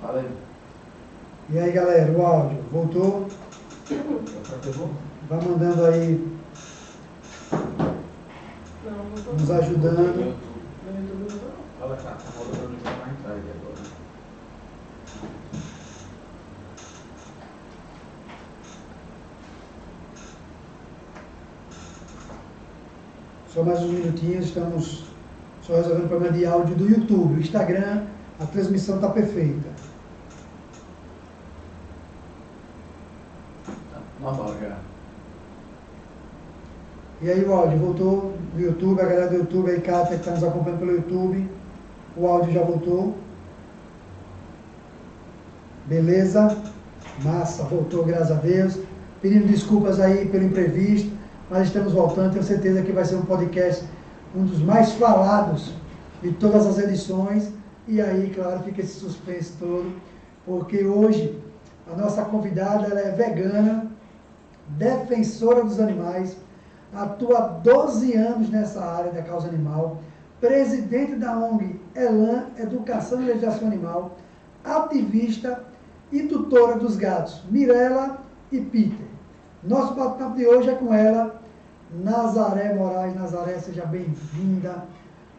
Valeu. E aí, galera, o áudio voltou? Vai mandando aí, nos ajudando. Olha cá, tá rodando no jornal mais tarde agora. Só mais uns minutinhos, estamos só resolvendo o problema de áudio do YouTube. O Instagram, a transmissão está perfeita. Normal já. E aí, o áudio voltou do YouTube, a galera do YouTube, aí, Kátia, que está nos acompanhando pelo YouTube. O áudio já voltou. Beleza? Massa, voltou, graças a Deus. Pedindo desculpas aí pelo imprevisto, mas estamos voltando. Tenho certeza que vai ser um podcast, um dos mais falados de todas as edições. E aí, claro, fica esse suspense todo, porque hoje a nossa convidada ela é vegana, defensora dos animais, atua há 12 anos nessa área da causa animal, presidente da ONG Elan, Educação e Legislação Animal, ativista e tutora dos gatos, Mirella e Peter. Nosso bate-papo de hoje é com ela, Nazaré Moraes. Nazaré, seja bem-vinda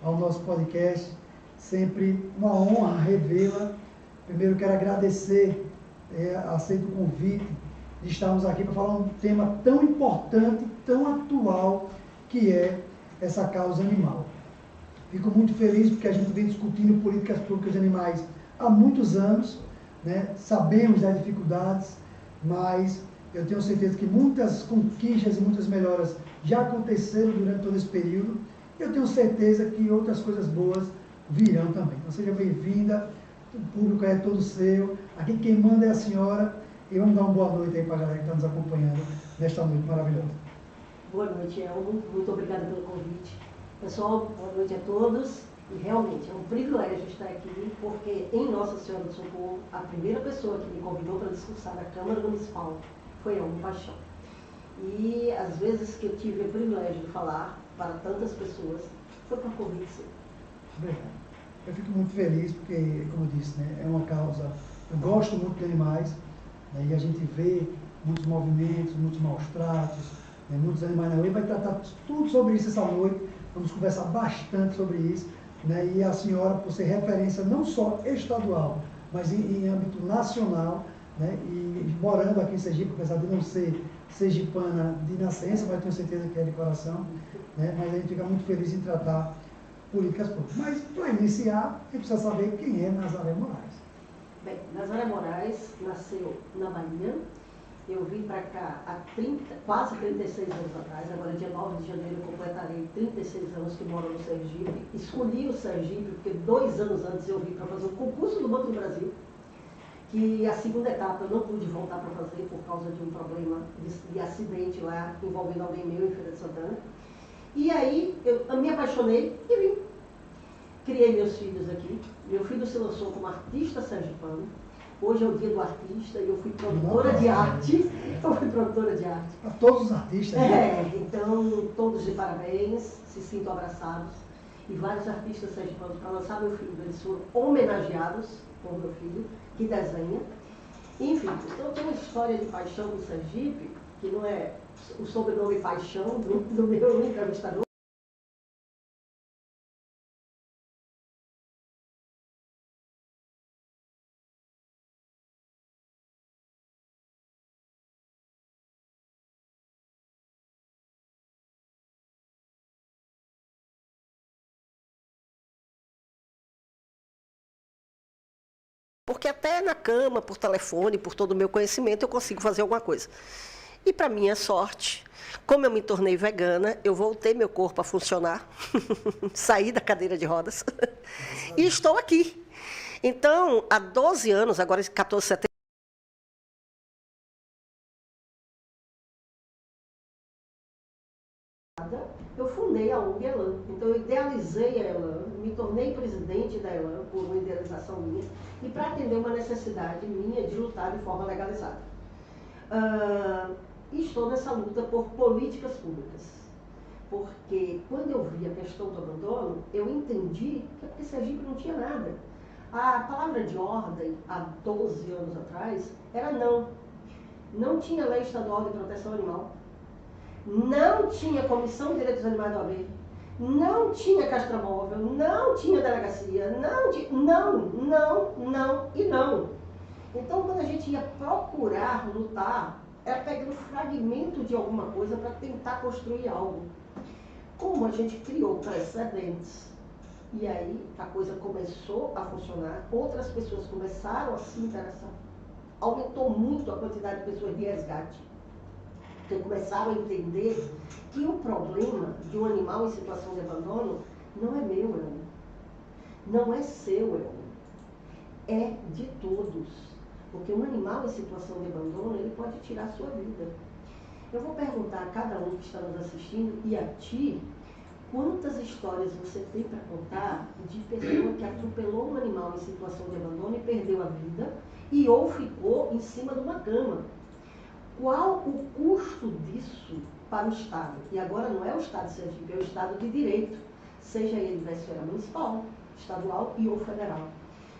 ao nosso podcast. Sempre uma honra revê-la. Primeiro quero agradecer, aceito o convite de estarmos aqui para falar um tema tão importante, tão atual, que é essa causa animal. Fico muito feliz porque a gente vem discutindo políticas públicas de animais há muitos anos, né? Sabemos das dificuldades, mas eu tenho certeza que muitas conquistas e muitas melhoras já aconteceram durante todo esse período. Eu tenho certeza que outras coisas boas virão também. Então seja bem-vinda, o público é todo seu, aqui quem manda é a senhora, e vamos dar uma boa noite aí para a galera que está nos acompanhando nesta noite maravilhosa. Boa noite, Elmo. Muito obrigada pelo convite. Pessoal, boa noite a todos. E realmente é um privilégio estar aqui, porque em Nossa Senhora do Socorro, a primeira pessoa que me convidou para discursar na Câmara Municipal foi Elmo Paixão. E às vezes que eu tive o privilégio de falar para tantas pessoas, foi por convite seu. Verdade. Eu fico muito feliz porque, como eu disse, né, é uma causa, eu gosto muito de animais, né, e a gente vê muitos movimentos, muitos maus tratos, né, muitos animais na rua, e vai tratar tudo sobre isso essa noite, vamos conversar bastante sobre isso, né, e a senhora, por ser referência não só estadual, mas em âmbito nacional, né, e morando aqui em Sergipe, apesar de não ser sergipana de nascença, mas tenho certeza que é de coração, né, mas a gente fica muito feliz em tratar políticas públicas. Mas, para iniciar, a gente precisa saber quem é Nazaré Moraes. Bem, Nazaré Moraes nasceu na Bahia. Eu vim para cá há quase 36 anos atrás. Agora, dia 9 de janeiro, eu completarei 36 anos que moro no Sergipe. Escolhi o Sergipe porque 2 anos antes eu vim para fazer o concurso do Banco do Brasil, que a segunda etapa eu não pude voltar para fazer por causa de um problema de acidente lá, envolvendo alguém meu em Feira de Santana. E aí, eu me apaixonei e vim. Criei meus filhos aqui. Meu filho se lançou como artista sergipano. Hoje é o dia do artista e eu fui produtora de arte. Eu fui produtora de arte. Para todos os artistas. Né? Então, todos de parabéns, se sintam abraçados. E vários artistas sergipanos, para lançar meu filho, eles foram homenageados por meu filho, que desenha. Enfim, então tem uma história de paixão no Sergipe, que não é o sobrenome Paixão do meu entrevistador. Porque até na cama, por telefone, por todo o meu conhecimento, eu consigo fazer alguma coisa. E para minha sorte, como eu me tornei vegana, eu voltei meu corpo a funcionar, saí da cadeira de rodas e estou aqui. Então, há 12 anos, agora 14 de setembro, eu fundei a ONG Elan. Então, eu idealizei a Elan, me tornei presidente da Elan por uma idealização minha e para atender uma necessidade minha de lutar de forma legalizada. E estou nessa luta por políticas públicas. Porque quando eu vi a questão do abandono, eu entendi que Sergipe não tinha nada. A palavra de ordem, há 12 anos atrás, era não. Não tinha lei estadual de proteção animal. Não tinha Comissão de Direitos dos Animais da OAB. Não tinha castramóvel. Não tinha delegacia. Não e não. Então, quando a gente ia procurar lutar, era pegando fragmento de alguma coisa para tentar construir algo. Como a gente criou precedentes, e aí a coisa começou a funcionar, outras pessoas começaram a se interessar. Aumentou muito a quantidade de pessoas de resgate. Porque começaram a entender que o problema de um animal em situação de abandono não é meu, Elmo. Não é seu, Elmo. É de todos. Porque um animal em situação de abandono, ele pode tirar a sua vida. Eu vou perguntar a cada um que está nos assistindo e a ti, quantas histórias você tem para contar de pessoa que atropelou um animal em situação de abandono e perdeu a vida e ou ficou em cima de uma cama. Qual o custo disso para o Estado? E agora não é o Estado de Sergipe, é o Estado de Direito, seja ele da esfera municipal, estadual e ou federal.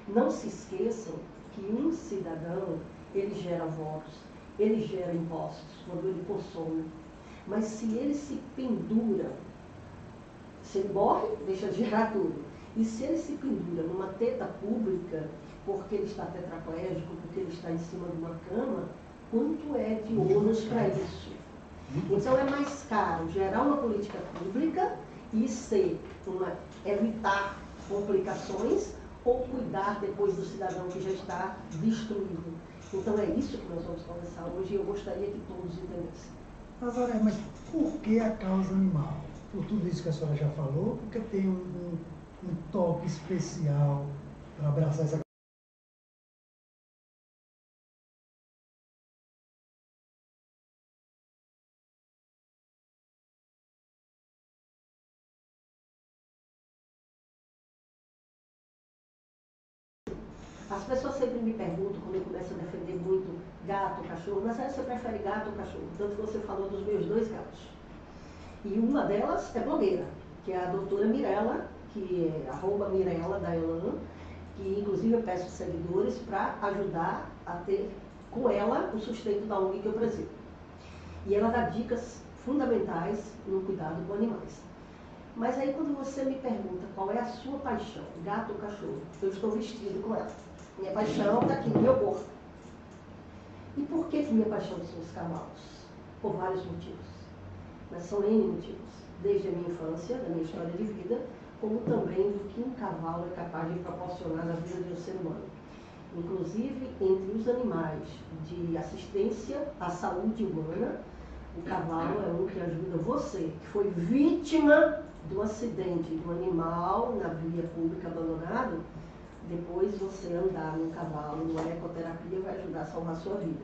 Não se esqueçam que um cidadão, ele gera votos, ele gera impostos quando ele consome. Mas se ele se pendura, se ele morre, deixa de gerar tudo. E se ele se pendura numa teta pública, porque ele está tetraplégico, porque ele está em cima de uma cama, quanto é de ônus para isso? Então é mais caro gerar uma política pública e evitar complicações ou cuidar depois do cidadão que já está destruído. Então é isso que nós vamos conversar hoje e eu gostaria que todos entendessem. Nazaré, mas por que a causa animal? Por tudo isso que a senhora já falou, porque tem um toque especial para abraçar essa. As pessoas sempre me perguntam, quando eu começo a defender muito gato, cachorro, mas você prefere gato ou cachorro? Tanto que você falou dos meus 2 gatos. E uma delas é blogueira, que é a doutora Mirella, que é @Mirella da Elan, que inclusive eu peço seguidores para ajudar a ter com ela o sustento da ONG que eu presido. E ela dá dicas fundamentais no cuidado com animais. Mas aí quando você me pergunta qual é a sua paixão, gato ou cachorro, eu estou vestido com ela. Minha paixão está aqui no meu corpo. E por que minha paixão são os cavalos? Por vários motivos. Mas são N motivos. Desde a minha infância, da minha história de vida, como também do que um cavalo é capaz de proporcionar na vida de um ser humano. Inclusive, entre os animais de assistência à saúde humana, o cavalo é um que ajuda você, que foi vítima de um acidente de um animal na via pública abandonado, depois você andar no cavalo, numa ecoterapia, vai ajudar a salvar a sua vida.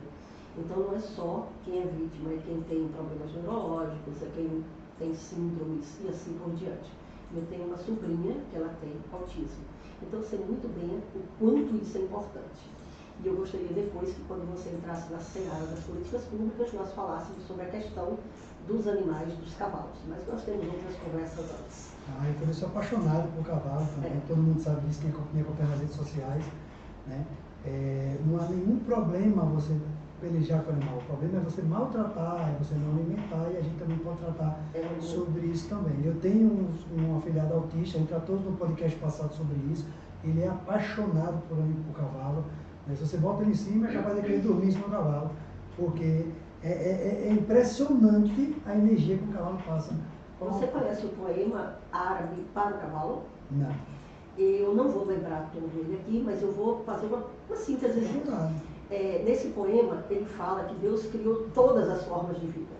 Então não é só quem é vítima, é quem tem problemas neurológicos, é quem tem síndromes e assim por diante. Eu tenho uma sobrinha que ela tem autismo. Então eu sei muito bem o quanto isso é importante. E eu gostaria depois que quando você entrasse na seara das políticas públicas, nós falássemos sobre a questão dos animais, dos cavalos. Mas nós temos outras conversas antes. Eu também sou apaixonado por cavalo também, todo mundo sabe disso, quem me acompanha nas redes sociais. Né? Não há nenhum problema você pelejar com o animal, o problema é você maltratar, é você não alimentar, e a gente também pode tratar sobre isso também. Eu tenho um afilhado autista, a gente tratou no podcast passado sobre isso, ele é apaixonado por cavalo, né? Se você bota ele em cima, é capaz de querer dormir em cima do cavalo, porque é impressionante a energia que o cavalo passa. Você conhece o poema árabe para o cavalo? Não. Eu não vou lembrar todo ele aqui, mas eu vou fazer uma síntese. Nesse poema, ele fala que Deus criou todas as formas de vida.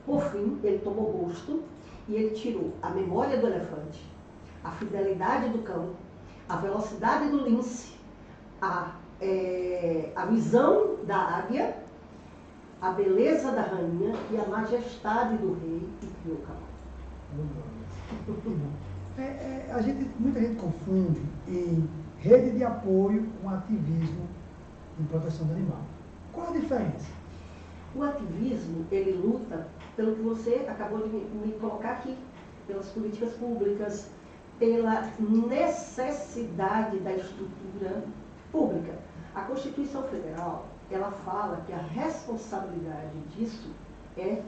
Por fim, ele tomou gosto e ele tirou a memória do elefante, a fidelidade do cão, a velocidade do lince, a visão da águia, a beleza da rainha e a majestade do rei e criou o cavalo. Muita gente confunde em rede de apoio com ativismo em proteção do animal. Qual a diferença? O ativismo, ele luta pelo que você acabou de me colocar aqui, pelas políticas públicas, pela necessidade da estrutura pública. A Constituição Federal, ela fala que a responsabilidade disso é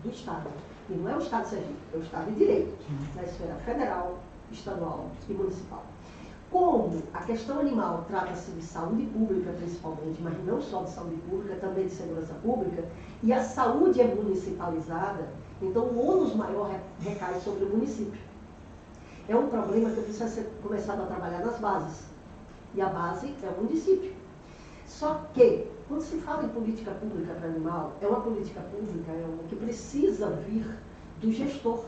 do Estado. E não é o Estado de Sergipe, é o Estado de Direito, na esfera federal, estadual e municipal. Como a questão animal trata-se de saúde pública principalmente, mas não só de saúde pública, também de segurança pública, e a saúde é municipalizada, então o ônus maior recai sobre o município. É um problema que precisa ser começado a trabalhar nas bases. E a base é o município. Só que, quando se fala em política pública para animal, é uma política pública que precisa vir do gestor.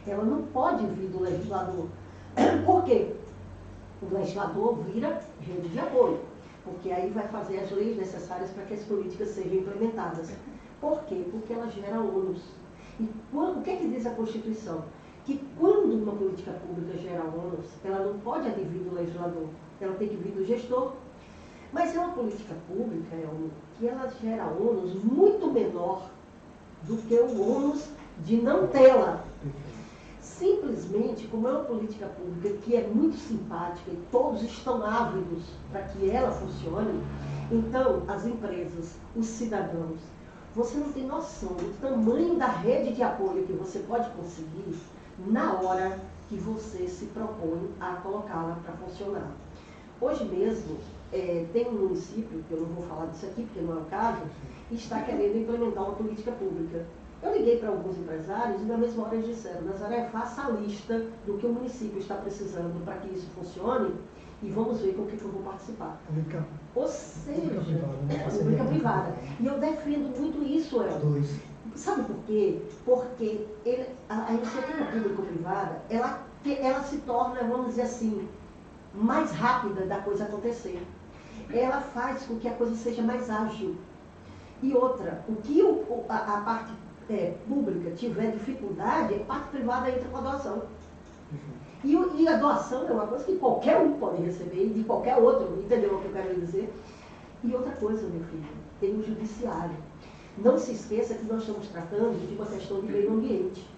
Ela não pode vir do legislador. Por quê? O legislador vira rede de apoio, porque aí vai fazer as leis necessárias para que as políticas sejam implementadas. Por quê? Porque ela gera ônus. E o que é que diz a Constituição? Que quando uma política pública gera ônus, ela não pode advir do legislador, ela tem que vir do gestor. Mas é uma política pública, que ela gera ônus muito menor do que o ônus de não tê-la. Simplesmente, como é uma política pública que é muito simpática e todos estão ávidos para que ela funcione, então as empresas, os cidadãos, você não tem noção do tamanho da rede de apoio que você pode conseguir na hora que você se propõe a colocá-la para funcionar. Hoje mesmo, tem um município, que eu não vou falar disso aqui porque não é o caso, que está querendo implementar uma política pública. Eu liguei para alguns empresários e na mesma hora eles disseram: Nazaré, faça a lista do que o município está precisando para que isso funcione e vamos ver com o que eu vou participar. Ou seja, pública privada. E eu defendo muito isso, Elton. Sabe por quê? Porque a iniciativa público-privada, ela se torna, vamos dizer assim, mais rápida da coisa acontecer. Ela faz com que a coisa seja mais ágil. E outra, o que a parte pública tiver dificuldade, a parte privada entra com a doação. E a doação é uma coisa que qualquer um pode receber, de qualquer outro, entendeu o que eu quero dizer? E outra coisa, meu filho, tem o judiciário. Não se esqueça que nós estamos tratando de uma questão de meio ambiente.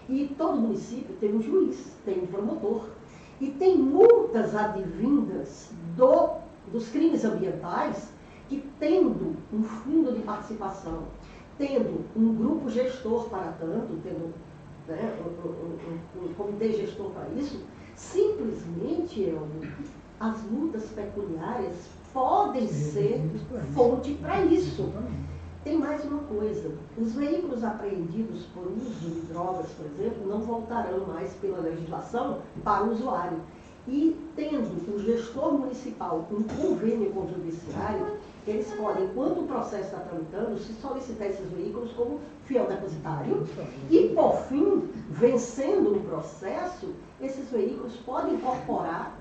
E todo município tem um juiz, tem um promotor. E tem multas advindas dos crimes ambientais que, tendo um fundo de participação, tendo um grupo gestor para tanto, tendo um comitê gestor para isso, simplesmente, as multas pecuniárias podem ser fonte para isso. Tem mais uma coisa: os veículos apreendidos por uso de drogas, por exemplo, não voltarão mais pela legislação para o usuário. E tendo o gestor municipal um convênio com o judiciário, eles podem, enquanto o processo está tramitando, se solicitar esses veículos como fiel depositário. E, por fim, vencendo o processo, esses veículos podem incorporar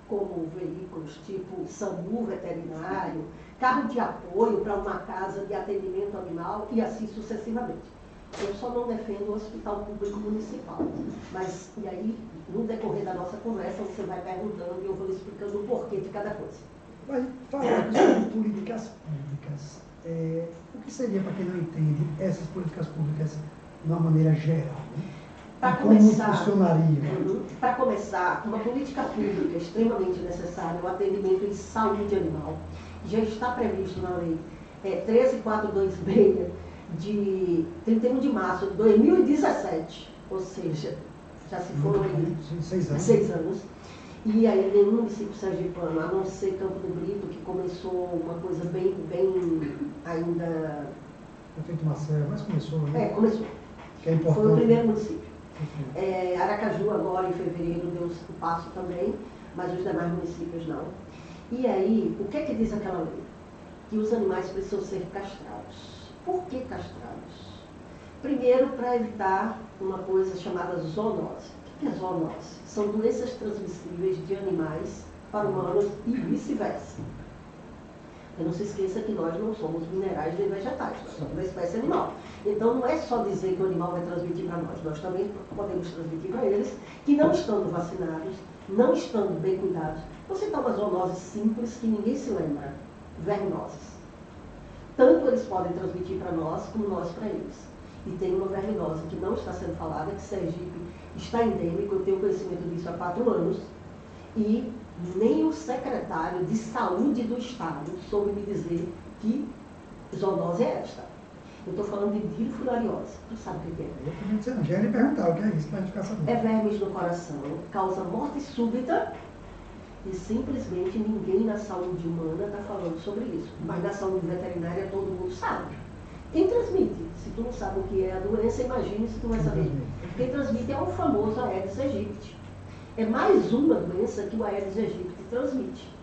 como veículos tipo SAMU veterinário, carro de apoio para uma casa de atendimento animal e assim sucessivamente. Eu só não defendo o hospital público municipal. Mas, e aí, no decorrer da nossa conversa, você vai perguntando e eu vou explicando o porquê de cada coisa. Vai falar sobre políticas públicas. O que seria, para quem não entende, essas políticas públicas de uma maneira geral? Né? Como funcionaria? Para começar, uma política pública extremamente necessária, o atendimento em saúde animal. Já está previsto na lei 13426, de 31 de março de 2017, ou seja, já se foram 6 anos. E aí nenhum município sergipano, a não ser Campo do Brito, que começou uma coisa bem ainda... Prefeito Marcelo, mas começou, né? Começou. Que é importante. Foi o primeiro município. Aracaju agora em fevereiro deu o passo também, mas os demais municípios não. E aí, o que é que diz aquela lei? Que os animais precisam ser castrados. Por que castrados? Primeiro, para evitar uma coisa chamada zoonose. O que é zoonose? São doenças transmissíveis de animais para humanos e vice-versa. E não se esqueça que nós não somos minerais nem vegetais, nós somos uma espécie animal. Então não é só dizer que o animal vai transmitir para nós também podemos transmitir para eles que, não estando vacinados, não estando bem cuidados. Vou citar uma zoonose simples que ninguém se lembra: verminoses. Tanto eles podem transmitir para nós como nós para eles. E tem uma verminose que não está sendo falada, que Sergipe está endêmico, eu tenho conhecimento disso há 4 anos, e nem o secretário de saúde do estado soube me dizer que zoonose é esta. Eu estou falando de dirofilariose. Tu sabe o que é? Eu também não sei não. Já ia lhe perguntar o que é isso, para a gente ficar sabendo. É vermes no coração, causa morte súbita e simplesmente ninguém na saúde humana está falando sobre isso. Mas na saúde veterinária todo mundo sabe. Quem transmite? Se tu não sabe o que é a doença, imagine se tu vai saber. Quem transmite é o famoso Aedes aegypti. É mais uma doença que o Aedes aegypti transmite.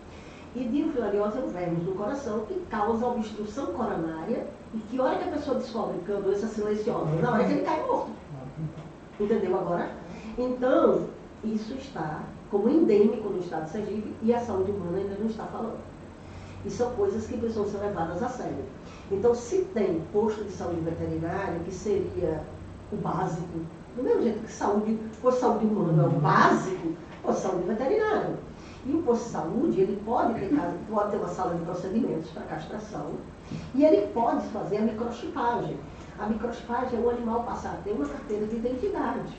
E dirofilariose é um verme no coração que causa obstrução coronária e que hora que a pessoa descobre que é uma doença silenciosa? Na hora que ele cai morto. Entendeu agora? Então, isso está como endêmico no estado de Sergipe e a saúde humana ainda não está falando. E são coisas que precisam ser levadas a sério. Então, se tem posto de saúde veterinária, que seria o básico, do mesmo jeito que posto de saúde humana é o básico, posto de saúde veterinária. E o posto de saúde, ele pode ter uma sala de procedimentos para castração e ele pode fazer a microchipagem. A microchipagem é o animal passar a ter uma carteira de identidade.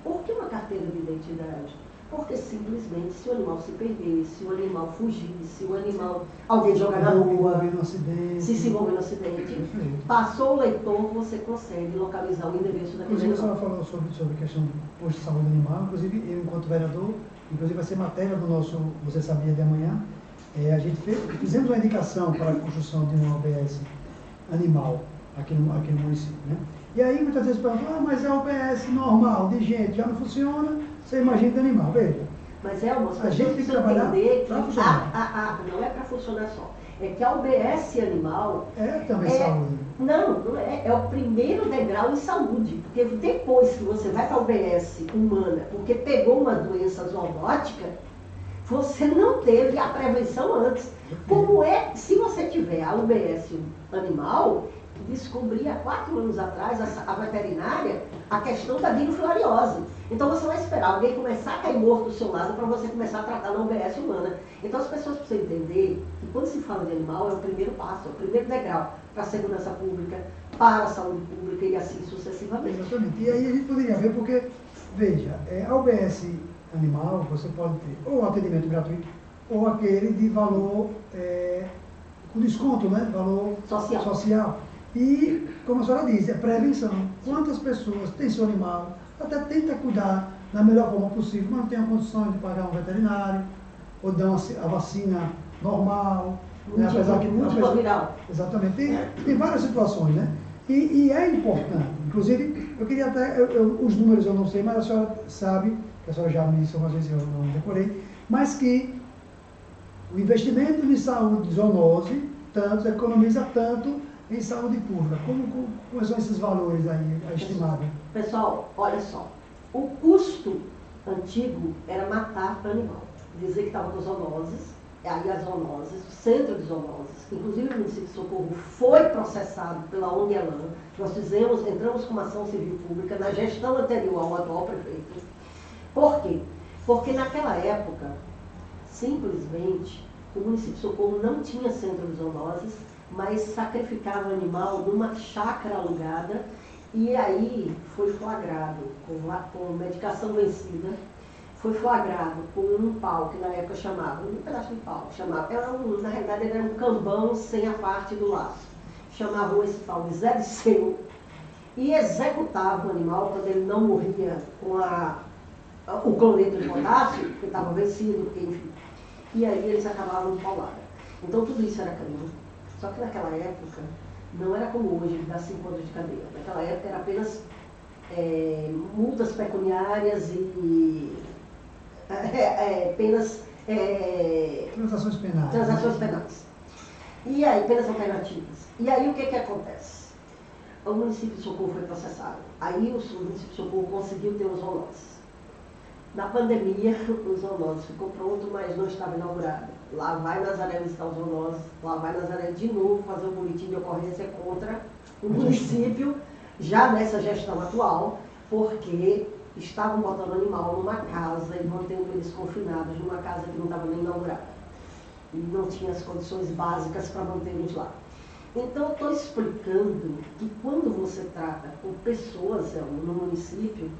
Por que uma carteira de identidade? Porque simplesmente se o animal se perder, se o animal fugir, se o animal alguém jogar na rua, se envolver no acidente, passou o leitor, você consegue localizar o endereço daquele Inclusive, a animal. senhora falou sobre a questão do posto de saúde animal, inclusive eu, enquanto vereador, inclusive vai ser matéria do nosso Você Sabia de amanhã, a gente fizemos uma indicação para a construção de uma UBS animal aqui no município, né? E aí muitas vezes perguntam, mas é a UBS normal, de gente, já não funciona, você imagina de animal, veja. Mas é uma A gente tem que trabalhar entender que para funcionar. não é para funcionar só. É que a UBS animal É também saúde. Não é. É o primeiro degrau em saúde. Porque depois que você vai para a UBS humana, porque pegou uma doença zoonótica, você não teve a prevenção antes. Como é, se você tiver a UBS animal, descobri há 4 anos atrás, a veterinária, a questão da dirofilariose. Então você vai esperar alguém começar a cair morto do seu lado para você começar a tratar na UBS humana. Então as pessoas precisam entender que quando se fala de animal é o primeiro passo, é o primeiro degrau para a segurança pública, para a saúde pública e assim sucessivamente. Exatamente. E aí a gente poderia ver, porque, veja, a UBS animal, você pode ter ou atendimento gratuito, ou aquele de valor com desconto, né? Valor social. E, como a senhora disse, é prevenção. Quantas pessoas têm seu animal, até tenta cuidar da melhor forma possível, mas não tem a condição de pagar um veterinário, ou dar a vacina normal, né? Apesar que viral. Exatamente. Tem várias situações, né? E é importante. Inclusive, eu queria até, os números eu não sei, mas a senhora sabe, que a senhora já me disse algumas vezes, eu não decorei, mas que o investimento de saúde de zoonose economiza tanto em saúde pública. Quais são esses valores aí, estimados? Pessoal, olha só. O custo antigo era matar animal. Dizer que estava com zoonoses, aí as zoonoses, o centro de zoonoses, inclusive o município de Socorro foi processado pela ONG Elan. Nós entramos com uma ação civil pública na gestão anterior ao atual prefeito. Por quê? Porque naquela época, simplesmente, o município de Socorro não tinha centro de zoonoses, mas sacrificava o animal numa chácara alugada e aí foi flagrado com medicação vencida, foi flagrado com um pau que na época chamava, um pedaço de pau, chamava, na realidade era um cambão sem a parte do laço, chamavam esse pau de Zé de Seu e executavam o animal quando ele não morria com o cloreto de potássio, que estava vencido, porque, enfim, e aí eles acabavam de paulada. Então tudo isso era crime. Só que naquela época, não era como hoje, dá 5 anos de cadeia. Naquela época era apenas multas pecuniárias e apenas transações penais. Transações penais. E aí, penas alternativas. E aí o que acontece? O município de Socorro foi processado. Aí o município de Socorro conseguiu ter os zoonoses. Na pandemia, o zoonoses ficou pronto, mas não estava inaugurado. Lá vai Nazaré visitar os zoonoses, lá vai Nazaré de novo fazer um boletim de ocorrência contra o município, já nessa gestão atual, porque estavam botando animal numa casa e mantendo eles confinados numa casa que não estava nem inaugurada. E não tinha as condições básicas para mantê-los lá. Então, eu estou explicando que quando você trata com pessoas no município,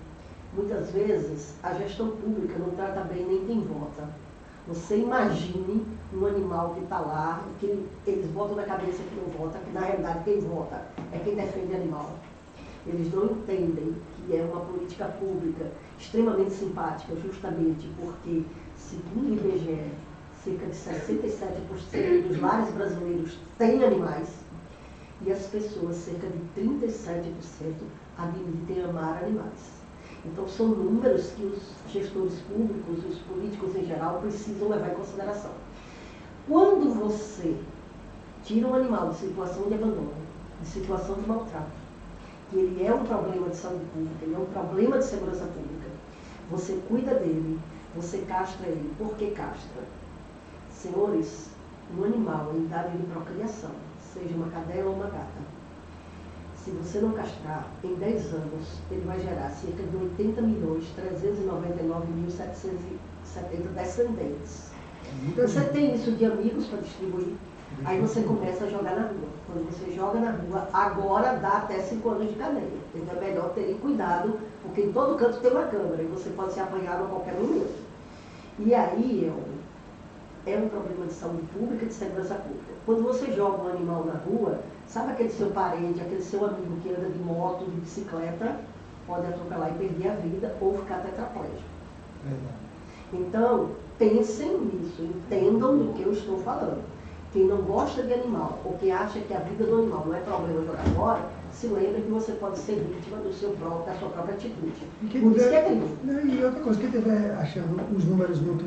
muitas vezes a gestão pública não trata bem nem quem vota. Você imagine um animal que está lá, que eles botam na cabeça que não vota, que na realidade quem vota é quem defende animal. Eles não entendem que é uma política pública extremamente simpática, justamente porque, segundo o IBGE, cerca de 67% dos lares brasileiros têm animais e as pessoas, cerca de 37%, admitem amar animais. Então, são números que os gestores públicos, os políticos em geral, precisam levar em consideração. Quando você tira um animal de situação de abandono, de situação de maltrato, que ele é um problema de saúde pública, ele é um problema de segurança pública, você cuida dele, você castra ele. Por que castra? Senhores, um animal em idade de procriação, seja uma cadela ou uma gata, se você não castrar, em 10 anos, ele vai gerar cerca de 80.399.770 descendentes. Você tem isso de amigos para distribuir, aí você começa a jogar na rua. Quando você joga na rua, agora dá até 5 anos de cadeia. Então é melhor terem cuidado, porque em todo canto tem uma câmera e você pode ser apanhado a qualquer momento. E aí é um problema de saúde pública e de segurança pública. Quando você joga um animal na rua, sabe aquele seu parente, aquele seu amigo que anda de moto, de bicicleta, pode atropelar e perder a vida ou ficar tetraplégico. Então, pensem nisso, entendam do que eu estou falando. Quem não gosta de animal, ou quem acha que a vida do animal não é problema jogar fora, se lembre que você pode ser vítima da sua própria atitude. Por isso que é crime. E outra coisa, quem estiver achando os números muito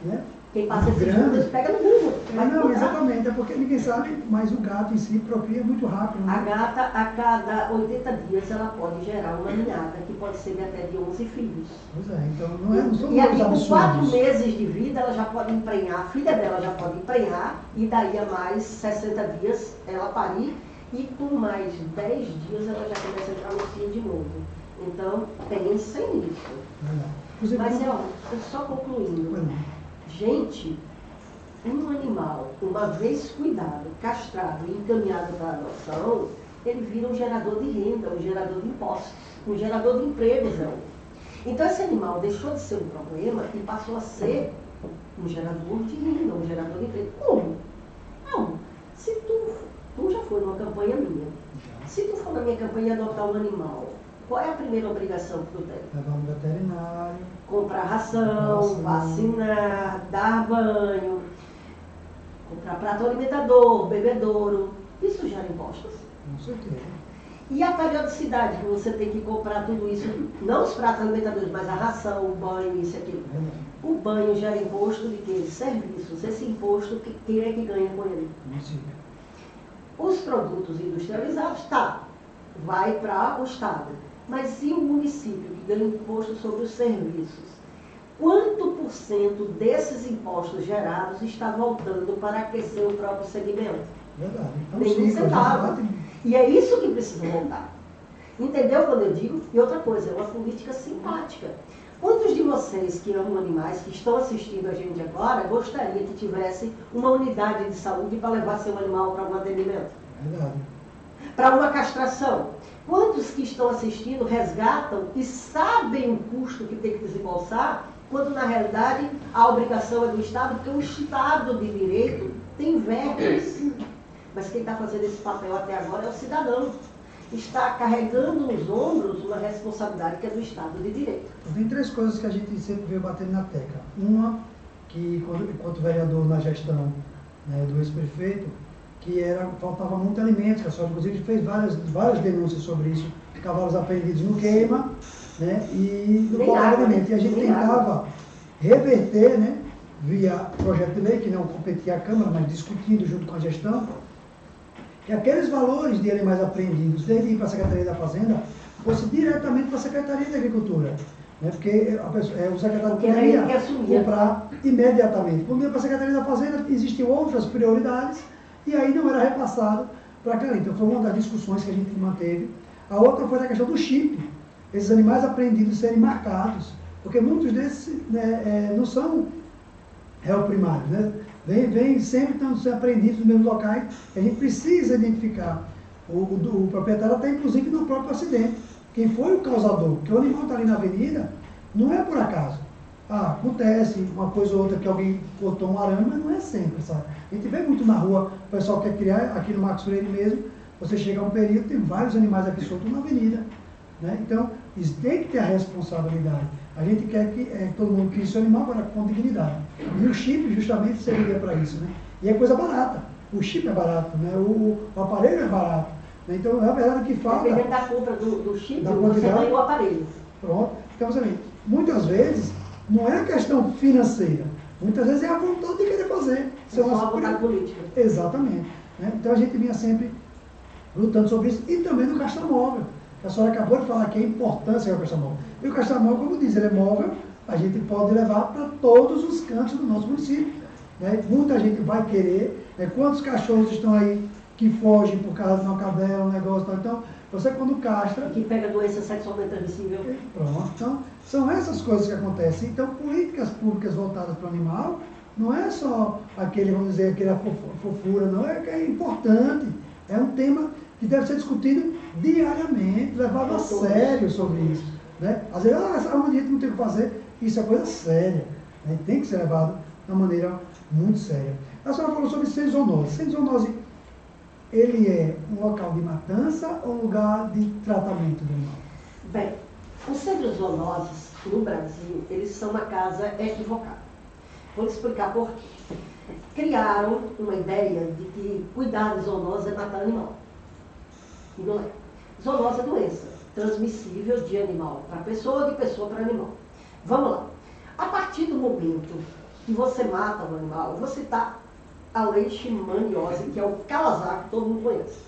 né? Quem passa esses números pega no Google. Não, exatamente, é porque ninguém sabe, mas o gato em si procria muito rápido. Né? A gata, a cada 80 dias, ela pode gerar uma ninhada, que pode ser de até de 11 filhos. Pois é, então não são e ali, absurdos. com 4 meses de vida, ela já pode emprenhar, a filha dela já pode emprenhar, e daí a mais 60 dias ela parir, e com mais 10 dias ela já começa a entrar no cio de novo. Então, pensem nisso. Mas, só concluindo, gente, um animal, uma vez cuidado, castrado e encaminhado para a adoção, ele vira um gerador de renda, um gerador de impostos, um gerador de empregos. Então, esse animal deixou de ser um problema e passou a ser um gerador de renda, um gerador de emprego. Como? Não. Se tu já foi numa campanha minha, se tu for na minha campanha adotar um animal, qual é a primeira obrigação que tu tem? Levar no veterinário. Comprar ração, vacinar, dar banho, comprar prato alimentador, bebedouro. Isso gera impostos. Com certeza. E a periodicidade que você tem que comprar tudo isso, não os pratos alimentadores, mas a ração, o banho, isso e aquilo. O banho gera imposto de quê? De serviços. Esse imposto, quem é que ganha com ele? Os produtos industrializados, vai para o Estado. Mas e o município que ganha imposto sobre os serviços? Quanto por cento desses impostos gerados está voltando para aquecer o próprio segmento? Verdade. Nenhum centavo. E é isso que precisa voltar. Entendeu quando eu digo? E outra coisa, é uma política simpática. Quantos de vocês que amam animais, que estão assistindo a gente agora, gostaria que tivesse uma unidade de saúde para levar seu animal para um atendimento? Verdade. Para uma castração? Quantos que estão assistindo resgatam e sabem o custo que tem que desembolsar, quando na realidade a obrigação é do Estado, porque o Estado de Direito tem verbas. Mas quem está fazendo esse papel até agora é o cidadão. Está carregando nos ombros uma responsabilidade que é do Estado de Direito. Tem 3 coisas que a gente sempre veio batendo na tecla. Uma, que enquanto vereador na gestão, né, do ex-prefeito, que faltava muito alimento, que a senhora inclusive fez várias denúncias sobre isso, cavalos apreendidos no queima, né, e no faltava alimento. E a gente tentava reverter, né, via projeto de lei, que não competia à Câmara, mas discutindo junto com a gestão, que aqueles valores de animais apreendidos devem ir para a Secretaria da Fazenda, fosse diretamente para a Secretaria da Agricultura. Né, porque o secretário poderia comprar imediatamente. Quando ia para a Secretaria da Fazenda, existiam outras prioridades, e aí não era repassado para aquela. Então foi uma das discussões que a gente manteve. A outra foi a questão do chip. Esses animais apreendidos serem marcados, porque muitos desses, né, não são é o primário, né? Vem sempre estão sendo aprendidos nos mesmos locais, a gente precisa identificar. O proprietário até inclusive no próprio acidente. Quem foi o causador? Porque o animal está ali na avenida, não é por acaso. Acontece uma coisa ou outra que alguém cortou um arame, mas não é sempre, sabe? A gente vê muito na rua, o pessoal quer criar, aqui no Marcos Freire mesmo, você chega a um período, tem vários animais aqui soltos na avenida. Né? Então, isso tem que ter a responsabilidade. A gente quer que todo mundo crie seu animal agora com dignidade. E o chip justamente serviria para isso. Né? E é coisa barata. O chip é barato, né? O aparelho é barato. Né? Então, é a verdade que falta... Dependendo da compra do chip, da você quantidade, ganha o aparelho. Pronto. Então, você vê, muitas vezes, não é a questão financeira. Muitas vezes é a vontade de querer fazer. É só a vontade política. Exatamente. Né? Então, a gente vinha sempre lutando sobre isso. E também no castramóvel. A senhora acabou de falar que a importância do castramóvel. E o castramóvel, como diz, ele é móvel, a gente pode levar para todos os cantos do nosso município. Né? Muita gente vai querer. Quantos cachorros estão aí que fogem por causa de uma cadela, um negócio, tal. Então, você quando castra... Que pega doença sexualmente transmissível. Pronto. Então, são essas coisas que acontecem. Então, políticas públicas voltadas para o animal, não é só aquele, vamos dizer, aquela fofura, não, é importante. É um tema que deve ser discutido diariamente, levado a sério sobre isso. Né? Às vezes, essa arma de gente não tem o que fazer, isso é coisa séria. Né? Tem que ser levado de uma maneira muito séria. A senhora falou sobre centro zoonose. Centro zoonose, ele é um local de matança ou um lugar de tratamento do animal? Bem, os centros zoonoses no Brasil, eles são uma casa equivocada. Vou explicar por quê. Criaram uma ideia de que cuidar de zoonose é matar animal. E não é. Zoonose é doença transmissível de animal para pessoa, de pessoa para animal. Vamos lá. A partir do momento que você mata um animal, você está a leishmaniose, que é o calazar que todo mundo conhece.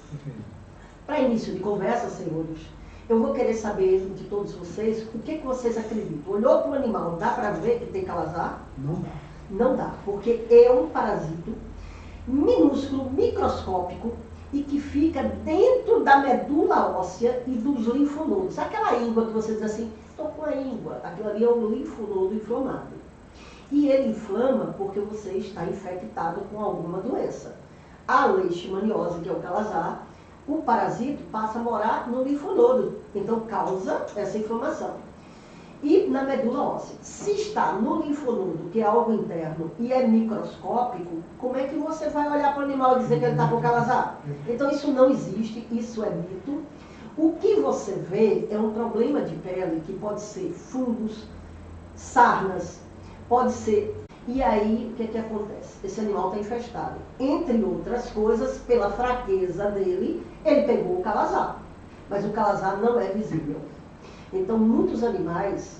Para início de conversa, senhores, eu vou querer saber de todos vocês o que vocês acreditam. Olhou para o animal, dá para ver que tem calazar? Não dá. Não dá, porque é um parasito minúsculo, microscópico, e que fica dentro da medula óssea e dos linfonodos. Aquela íngua que você diz assim, estou com a íngua, aquilo ali é um linfonodo inflamado. E ele inflama porque você está infectado com alguma doença. A leishmaniose, que é o calazar, o parasito passa a morar no linfonodo, então causa essa inflamação. E na medula óssea. Se está no linfonodo, que é algo interno, e é microscópico, como é que você vai olhar para o animal e dizer que ele está com calazar? Então isso não existe, isso é mito. O que você vê é um problema de pele, que pode ser fungos, sarnas, pode ser... E aí, o que acontece? Esse animal está infestado. Entre outras coisas, pela fraqueza dele, ele pegou o calazar. Mas o calazar não é visível. Então, muitos animais,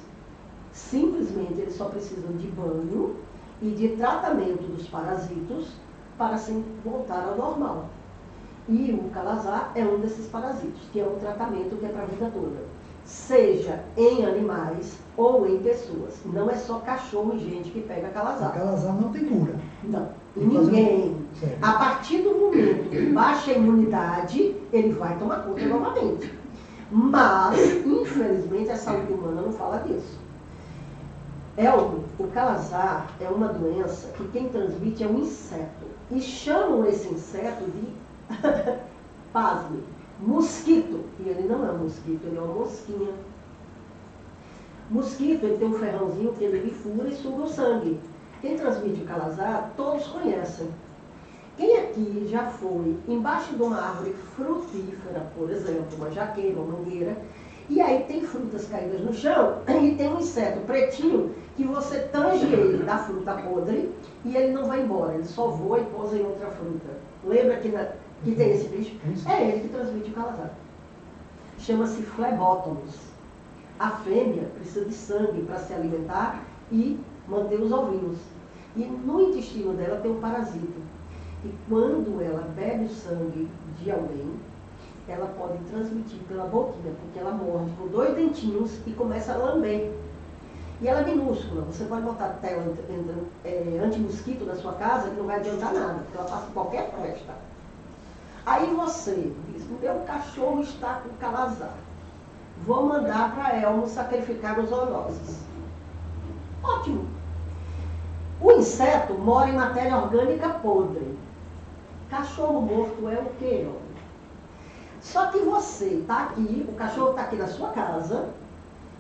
simplesmente, eles só precisam de banho e de tratamento dos parasitos para assim voltar ao normal. E o calazar é um desses parasitos, que é um tratamento que é para a vida toda. Seja em animais ou em pessoas. Não é só cachorro e gente que pega calazar. O calazar não tem cura. Não. Ninguém. A partir do momento que baixa a imunidade, ele vai tomar conta novamente. Mas, infelizmente, a saúde humana não fala disso. Elmo, o calazar é uma doença que quem transmite é um inseto. E chamam esse inseto de, pasme, mosquito. E ele não é um mosquito, ele é uma mosquinha. Mosquito, ele tem um ferrãozinho que ele fura e suga o sangue. Quem transmite o calazar, todos conhecem. Quem aqui já foi embaixo de uma árvore frutífera, por exemplo, uma jaqueira, uma mangueira, e aí tem frutas caídas no chão e tem um inseto pretinho que você tange ele da fruta podre e ele não vai embora, ele só voa e pousa em outra fruta. Lembra que tem esse bicho? É ele que transmite o calazar. Chama-se flebótomos. A fêmea precisa de sangue para se alimentar e manter os ovinhos. E no intestino dela tem um parasito. E quando ela bebe o sangue de alguém, ela pode transmitir pela boquinha, porque ela morde com 2 dentinhos e começa a lamber. E ela é minúscula, você pode botar tela anti-mosquito na sua casa, que não vai adiantar nada, porque ela passa qualquer fresta. Aí você diz, meu cachorro está com calazar, vou mandar para Elmo sacrificar os zoonoses. Ótimo! O inseto mora em matéria orgânica podre. Cachorro morto é o quê, homem? Só que você está aqui, o cachorro está aqui na sua casa,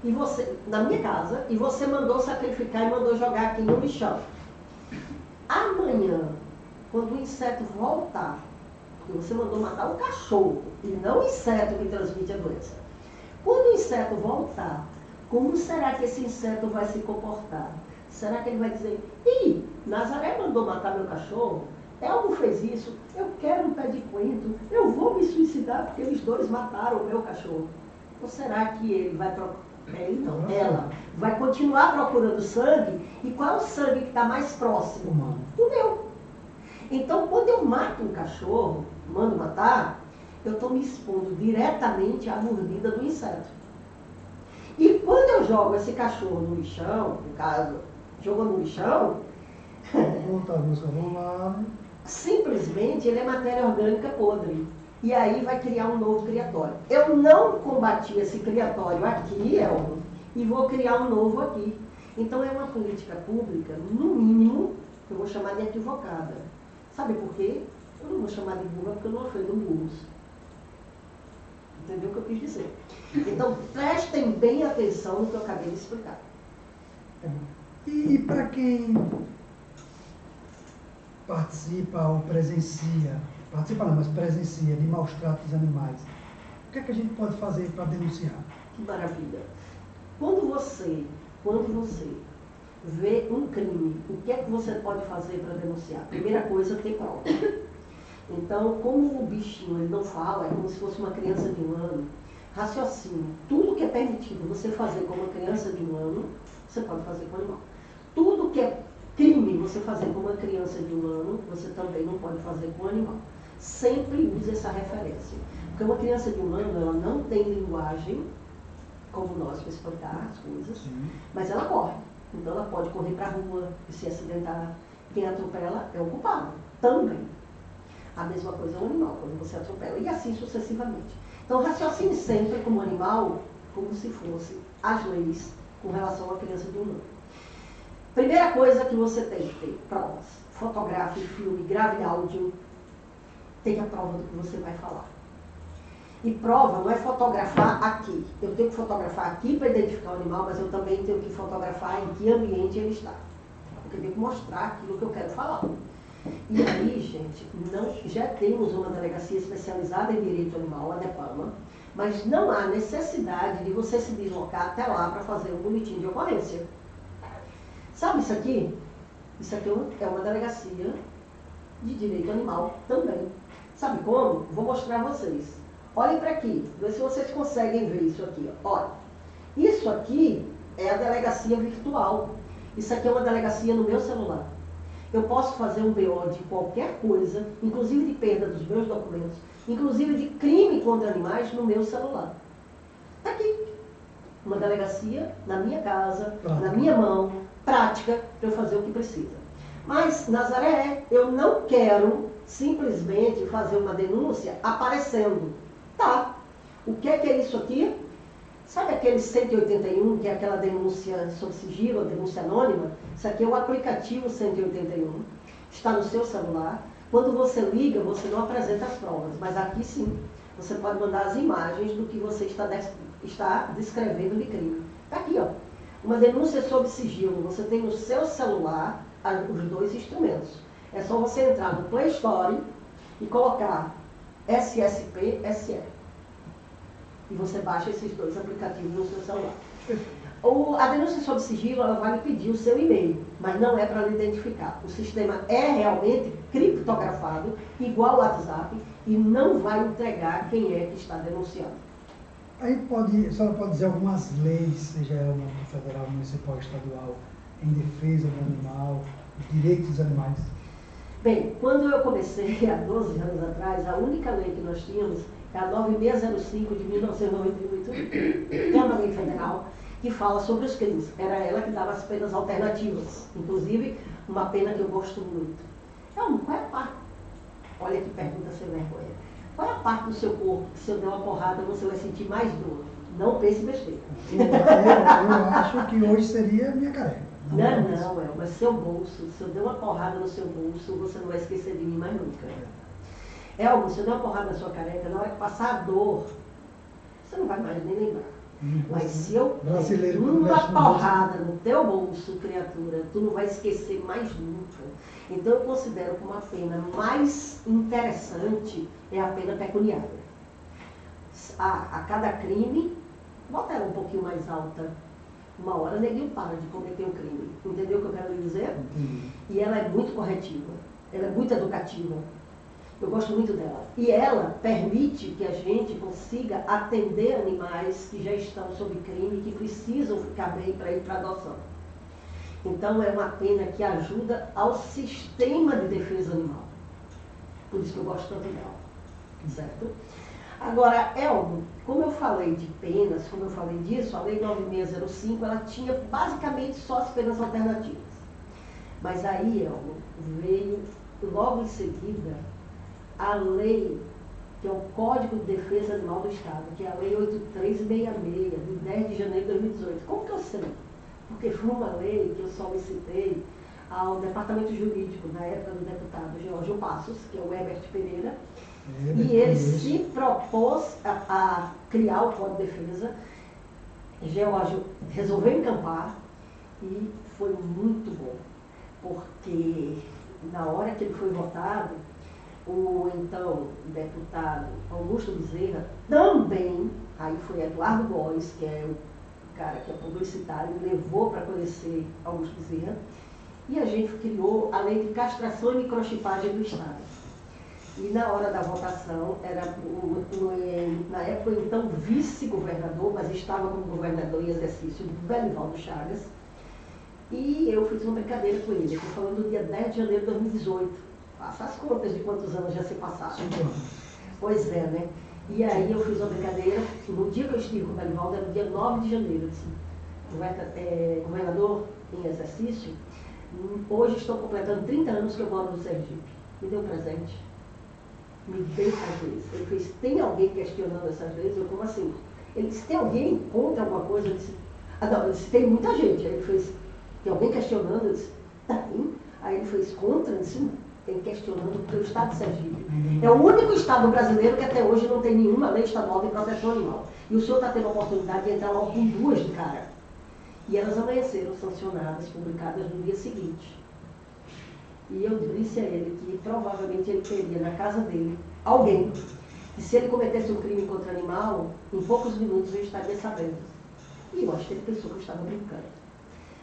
e você, na minha casa, e você mandou sacrificar e mandou jogar aqui no lixão. Amanhã, quando o inseto voltar, porque você mandou matar o cachorro, e não o inseto que transmite a doença. Quando o inseto voltar, como será que esse inseto vai se comportar? Será que ele vai dizer, ih, Nazaré mandou matar meu cachorro? Elmo fez isso, eu quero um pé de coentro, eu vou me suicidar porque eles dois mataram o meu cachorro. Ou será que ele vai procurar? Ele não, ela vai continuar procurando sangue, e qual é o sangue que está mais próximo? Humano. O meu. Então, quando eu mato um cachorro, mando matar, eu estou me expondo diretamente à mordida do inseto. E quando eu jogo esse cachorro no lixão, no caso, jogou no lixão, Vou voltar a música, vamos lá. simplesmente ele é matéria orgânica podre. E aí vai criar um novo criatório. Eu não combati esse criatório aqui, Elmo, e vou criar um novo aqui. Então é uma política pública, no mínimo, que eu vou chamar de equivocada. Sabe por quê? Eu não vou chamar de burra porque eu não ofendo burros. Entendeu o que eu quis dizer? Então prestem bem atenção no que eu acabei de explicar. E para quem participa ou presencia, participa não, mas presencia de maus tratos dos animais, o que é que a gente pode fazer para denunciar? Que maravilha. Quando você vê um crime, o que é que você pode fazer para denunciar? Primeira coisa, ter prova. Então, como o bichinho ele não fala, é como se fosse uma criança de 1 ano, raciocínio. Tudo que é permitido você fazer com uma criança de 1 ano, você pode fazer com o animal. Tudo que é crime você fazer com uma criança de 1 ano, você também não pode fazer com o animal. Sempre use essa referência. Porque uma criança de 1 ano, ela não tem linguagem, como nós, para explicar as coisas, mas ela corre. Então ela pode correr para a rua e se acidentar. Quem atropela é o culpado, também. A mesma coisa é o animal, quando você atropela, e assim sucessivamente. Então raciocine sempre como animal, como se fosse as leis com relação a uma criança de 1 ano. Primeira coisa que você tem que ter, provas. Fotografe, filme, grave áudio, tenha prova do que você vai falar. E prova não é fotografar aqui. Eu tenho que fotografar aqui para identificar o animal, mas eu também tenho que fotografar em que ambiente ele está. Porque eu tenho que mostrar aquilo que eu quero falar. E aí, gente, já temos uma delegacia especializada em direito animal, a DEPAMA, mas não há necessidade de você se deslocar até lá para fazer um boletim de ocorrência. Sabe isso aqui? Isso aqui é uma delegacia de direito animal também. Sabe como? Vou mostrar a vocês. Olhem para aqui, vê se vocês conseguem ver isso aqui. Olha, isso aqui é a delegacia virtual. Isso aqui é uma delegacia no meu celular. Eu posso fazer um BO de qualquer coisa, inclusive de perda dos meus documentos, inclusive de crime contra animais no meu celular. Está aqui. Uma delegacia na minha casa, na minha mão, prática, para eu fazer o que precisa. Mas, Nazaré, eu não quero simplesmente fazer uma denúncia aparecendo. Tá. O que é isso aqui? Sabe aquele 181, que é aquela denúncia sob sigilo, a denúncia anônima? Isso aqui é o aplicativo 181. Está no seu celular. Quando você liga, você não apresenta as provas. Mas aqui sim, você pode mandar as imagens do que você está descrevendo de crime. Está aqui, ó. Uma denúncia sob sigilo. Você tem no seu celular os 2 instrumentos. É só você entrar no Play Store e colocar SSP-SE. E você baixa esses 2 aplicativos no seu celular. A denúncia sob sigilo, ela vai lhe pedir o seu e-mail, mas não é para lhe identificar. O sistema é realmente criptografado, igual ao WhatsApp, e não vai entregar quem é que está denunciando. A senhora pode dizer algumas leis, seja ela federal, municipal, estadual, em defesa do animal, dos direitos dos animais? Bem, quando eu comecei, há 12 anos atrás, a única lei que nós tínhamos é a 9605 de 1998, que é uma lei federal, que fala sobre os crimes. Era ela que dava as penas alternativas, inclusive uma pena que eu gosto muito. Então, qual é a parte? Olha que pergunta sem vergonha. Qual é a parte do seu corpo que se eu der uma porrada você vai sentir mais dor? Não pense besteira. Eu acho que hoje seria minha careca. Não, mas seu bolso, se eu der uma porrada no seu bolso, você não vai esquecer de mim mais nunca. Elmo, se eu der uma porrada na sua careca, na hora que passar a dor, você não vai mais nem lembrar. Mas se eu der uma porrada no teu bolso, criatura, tu não vai esquecer mais nunca. Então eu considero que uma pena mais interessante é a pena pecuniária. A cada crime, bota ela um pouquinho mais alta. Uma hora ninguém para de cometer um crime. Entendeu o que eu quero lhe dizer? Entendi. E ela é muito corretiva, ela é muito educativa. Eu gosto muito dela. E ela permite que a gente consiga atender animais que já estão sob crime, que precisam ficar bem para ir para adoção. Então é uma pena que ajuda ao sistema de defesa animal. Por isso que eu gosto tanto dela. Certo? Agora, Elmo, como eu falei de penas, como eu falei disso, a Lei 9605, ela tinha basicamente só as penas alternativas. Mas aí, Elmo, veio logo em seguida a lei, que é o Código de Defesa Animal do Estado, que é a Lei 8366, de 10 de janeiro de 2018. Como que eu sei? Porque foi uma lei que eu solicitei ao Departamento Jurídico, na época do deputado Geórgio Passos, que é o Herbert Pereira, e ele se propôs a criar o Código de Defesa. Geórgio resolveu encampar e foi muito bom, porque na hora que ele foi votado, o então deputado Augusto Bezerra também, aí foi Eduardo Góes, que é o cara que é publicitário, me levou para conhecer Augusto Bezerra, e a gente criou a lei de castração e microchipagem do Estado. E na hora da votação, era na época então vice-governador, mas estava como governador em exercício, Belivaldo Chagas, e eu fiz uma brincadeira com ele. Estou falando do dia 10 de janeiro de 2018. Faça as contas de quantos anos já se passaram. Pois é, né? E aí eu fiz uma brincadeira, no dia que eu estive com o Belivaldo, era no dia 9 de janeiro, eu disse, governador em exercício, hoje estou completando 30 anos que eu moro no Sergipe. Me deu um presente. Me deu às vezes. Ele fez, tem alguém questionando essas vezes? Eu, como assim? Ele disse, tem alguém contra alguma coisa? Eu disse, não, eu disse, tem muita gente. Aí ele fez, tem alguém questionando? Eu disse, tem. Aí ele fez contra? Eu disse, tem questionando porque o Estado de Sergipe é o único Estado brasileiro que até hoje não tem nenhuma lei estadual de proteção animal. E o senhor está tendo a oportunidade de entrar logo com duas de cara. E elas amanheceram sancionadas, publicadas no dia seguinte. E eu disse a ele que provavelmente ele teria na casa dele alguém que, se ele cometesse um crime contra animal, em poucos minutos eu estaria sabendo. E eu acho que ele pensou que eu estava brincando.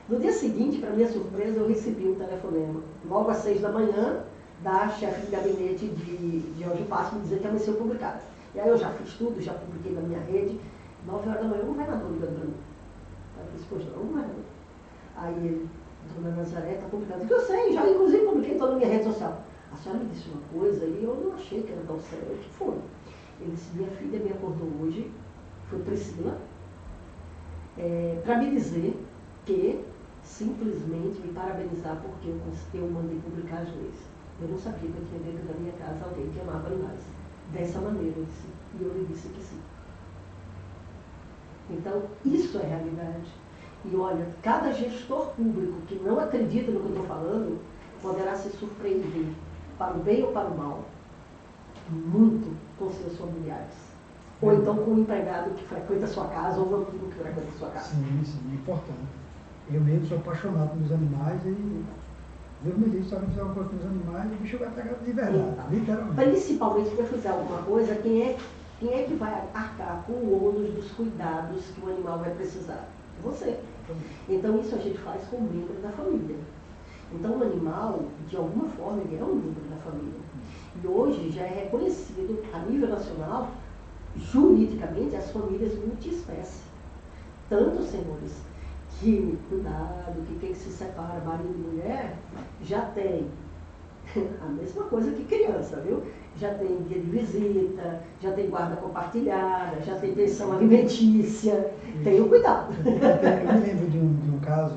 No dia seguinte, para minha surpresa, eu recebi um telefonema, logo às 6 da manhã, da chefe de gabinete de Geórgio Passos, me dizer que amanheceu publicada. E aí eu já fiz tudo, já publiquei na minha rede. 9 horas da manhã, o governador ligando para mim. Aí eu disse, pois não, governador. Aí ele, dona Nazaré, está publicado. Eu sei, já inclusive publiquei toda a minha rede social. A senhora me disse uma coisa e eu não achei que era tão sério. O que foi? Ele disse, minha filha me acordou hoje, foi Priscila, para me dizer que simplesmente me parabenizar porque eu mandei publicar as leis. Eu não sabia que eu tinha dentro da minha casa alguém que amava animais. Dessa maneira, eu disse, e eu lhe disse que sim. Então, isso é realidade. E olha, cada gestor público que não acredita no que eu estou falando, poderá se surpreender, para o bem ou para o mal, muito com seus familiares. Ou então com um empregado que frequenta a sua casa, ou um amigo que frequenta a sua casa. Sim, é importante. Eu mesmo sou apaixonado pelos animais e Deus me livre, se alguém fizer alguma coisa com os animais, o bicho vai pegar de verdade, literalmente. Principalmente se eu fizer alguma coisa, quem é que vai arcar com o ônus dos cuidados que o animal vai precisar? Você. Então isso a gente faz com um membro da família. Então o animal, de alguma forma, ele é um membro da família. E hoje já é reconhecido a nível nacional, juridicamente, as famílias multiespécie. Tanto, senhores, que, cuidado, que quem se separa, marido e mulher, já tem a mesma coisa que criança, viu? Já tem dia de visita, já tem guarda compartilhada, já tem pensão alimentícia. Tenham cuidado. Eu me lembro de um caso,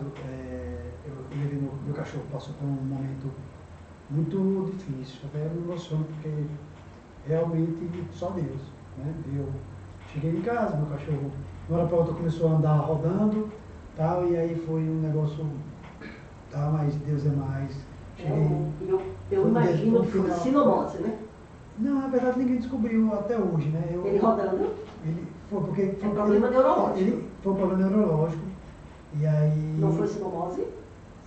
meu cachorro passou por um momento muito difícil, até me emociono, porque realmente só Deus, né? Eu cheguei em casa, meu cachorro, de uma hora para outra começou a andar rodando, tal, e aí foi um negócio Tá, mas Deus é mais. Cheguei. Eu imagino que foi sinomose, né? Não, na verdade ninguém descobriu até hoje, né? Ele rodando? Ele foi porque. É problema neurológico. Ele foi um problema neurológico. E aí. Não foi sinomose?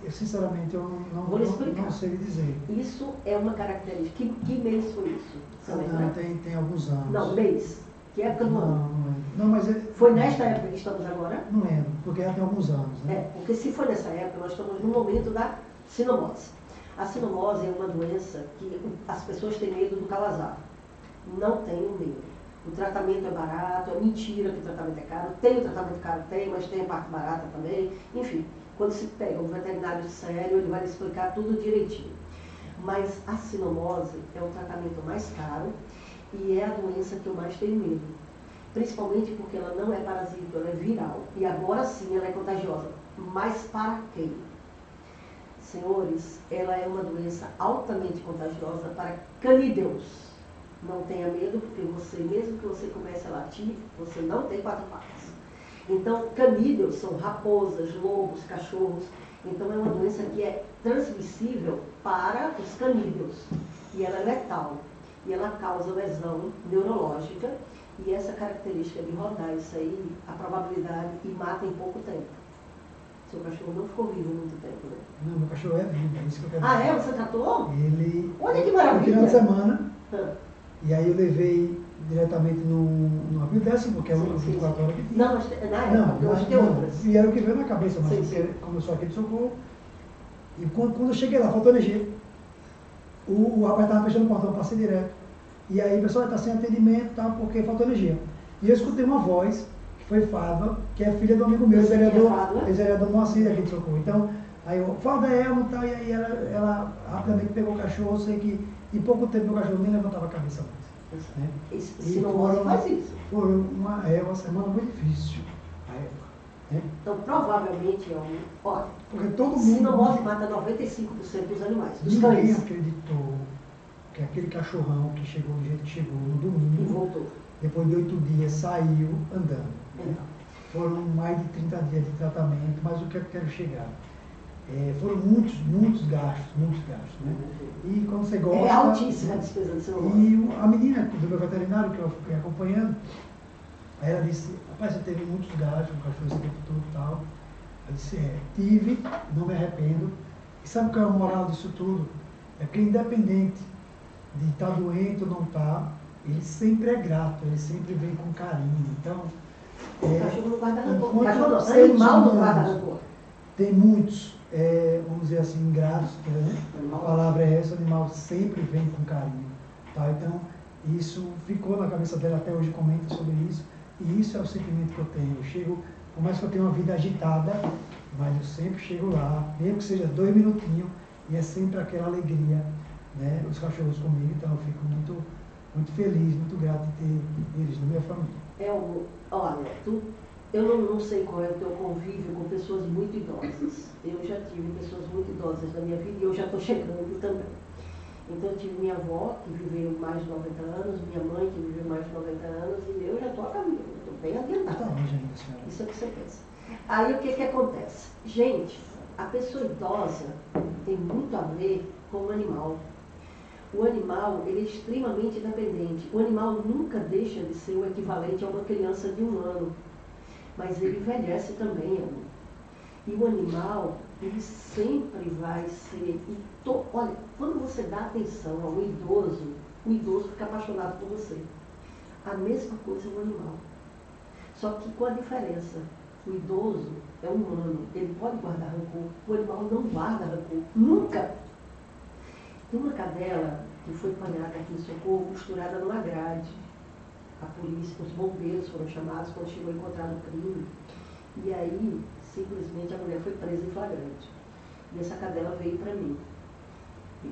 Eu sinceramente eu Vou lhe explicar. não sei lhe dizer. Isso é uma característica. Que mês foi isso? Você lembra? Não, tem alguns anos. Não, mês. Que época do ano? Não, mas Foi nesta época que estamos agora? Não é, porque já tem alguns anos, né? É, porque se foi nessa época, nós estamos no momento da sinomose. A sinomose é uma doença que as pessoas têm medo do calazar. Não tenham medo. O tratamento é barato, é mentira que o tratamento é caro. Tem o tratamento caro, tem, mas tem a parte barata também. Enfim, quando se pega um veterinário sério, ele vai lhe explicar tudo direitinho. Mas a sinomose é o tratamento mais caro e é a doença que eu mais tenho medo. Principalmente porque ela não é parasita, ela é viral. E agora sim ela é contagiosa. Mas para quem? Senhores, ela é uma doença altamente contagiosa para canídeos. Não tenha medo, porque você, mesmo que você comece a latir, você não tem 4 patas. Então, canídeos são raposas, lobos, cachorros. Então, é uma doença que é transmissível para os canídeos. E ela é letal. E ela causa lesão neurológica. E essa característica de rodar isso aí, a probabilidade, e mata em pouco tempo. Seu cachorro não ficou vivo muito tempo, né? Não, meu cachorro é vivo, é isso que eu quero Ah, dizer. é? Você tratou? Ele... Olha que No maravilha! final de semana, Ah. e aí eu levei diretamente no aviodécimo, porque é o Sim, sim. 24 horas que tinha. Não, mas na época, hoje tem outras. E era o que veio na cabeça, mas Sim, porque sim. como eu sou aqui de Socorro, e quando eu cheguei lá, faltou energia. O rapaz estava fechando o portão, eu passei direto. E aí o pessoal está sem atendimento, tá, porque faltou energia. E eu escutei uma voz, que foi Fava, que é filha do amigo meu, ex-vereador Moacir aqui de Socorro. Então, aí eu, Fava é Elmo e tal, e aí ela rapidamente pegou o cachorro, eu sei que em pouco tempo o cachorro nem levantava a cabeça mais. Né? Se não faz isso. Foi uma semana muito difícil, a época. Né? Então, provavelmente, olha, Porque todo mundo... sinomose mata 95% dos animais, dos Ninguém cães. acreditou que aquele cachorrão que chegou do jeito que chegou no E domingo, voltou. depois de 8 dias, saiu andando. Né? Então. Foram mais de 30 dias de tratamento, mas o que eu quero chegar? Foram muitos gastos, né? E quando você gosta... É altíssima a despesa do sinomose. E a menina do meu veterinário, que eu fiquei acompanhando, aí ela disse, rapaz, você teve muitos gastos, o cachorro esse tempo todo e tal. Eu disse, tive, não me arrependo. E sabe qual é a moral disso tudo? É que independente de estar doente ou não estar, ele sempre é grato, ele sempre vem com carinho. Então, O cachorro não guarda rancor. O enquanto cachorro não, seres animal não humanos guarda rancor. tem muitos, vamos dizer assim, ingratos, né? A palavra é essa, o animal sempre vem com carinho. Tá? Então, isso ficou na cabeça dela, até hoje comenta sobre isso, e isso é o sentimento que eu tenho. Eu chego, por mais que eu tenha uma vida agitada, mas eu sempre chego lá, mesmo que seja 2 minutinhos, e é sempre aquela alegria, né? Os cachorros comigo, então eu fico muito feliz, muito grato de ter eles na minha família. Olha, eu não sei qual é o teu convívio com pessoas muito idosas. Eu já tive pessoas muito idosas na minha vida e eu já estou chegando também. Então eu tive minha avó, que viveu mais de 90 anos, minha mãe, que viveu mais de 90 anos, e eu já estou a caminho, estou bem adiantada. Tá longe ainda, senhora. Isso é o que você pensa. Aí o que acontece? Gente, a pessoa idosa tem muito a ver com o animal. O animal, ele é extremamente dependente. O animal nunca deixa de ser o equivalente a uma criança de 1 ano. Mas ele envelhece também, amor. E o animal, ele sempre vai ser... Olha, quando você dá atenção ao idoso, o idoso fica apaixonado por você. A mesma coisa o animal. Só que com a diferença. O idoso é humano, ele pode guardar rancor. O animal não guarda rancor. Nunca! Tem uma cadela que foi apanhada aqui em Socorro, costurada numa grade. A polícia, os bombeiros foram chamados quando chegou a encontrar o crime. E aí, simplesmente, a mulher foi presa em flagrante. E essa cadela veio para mim.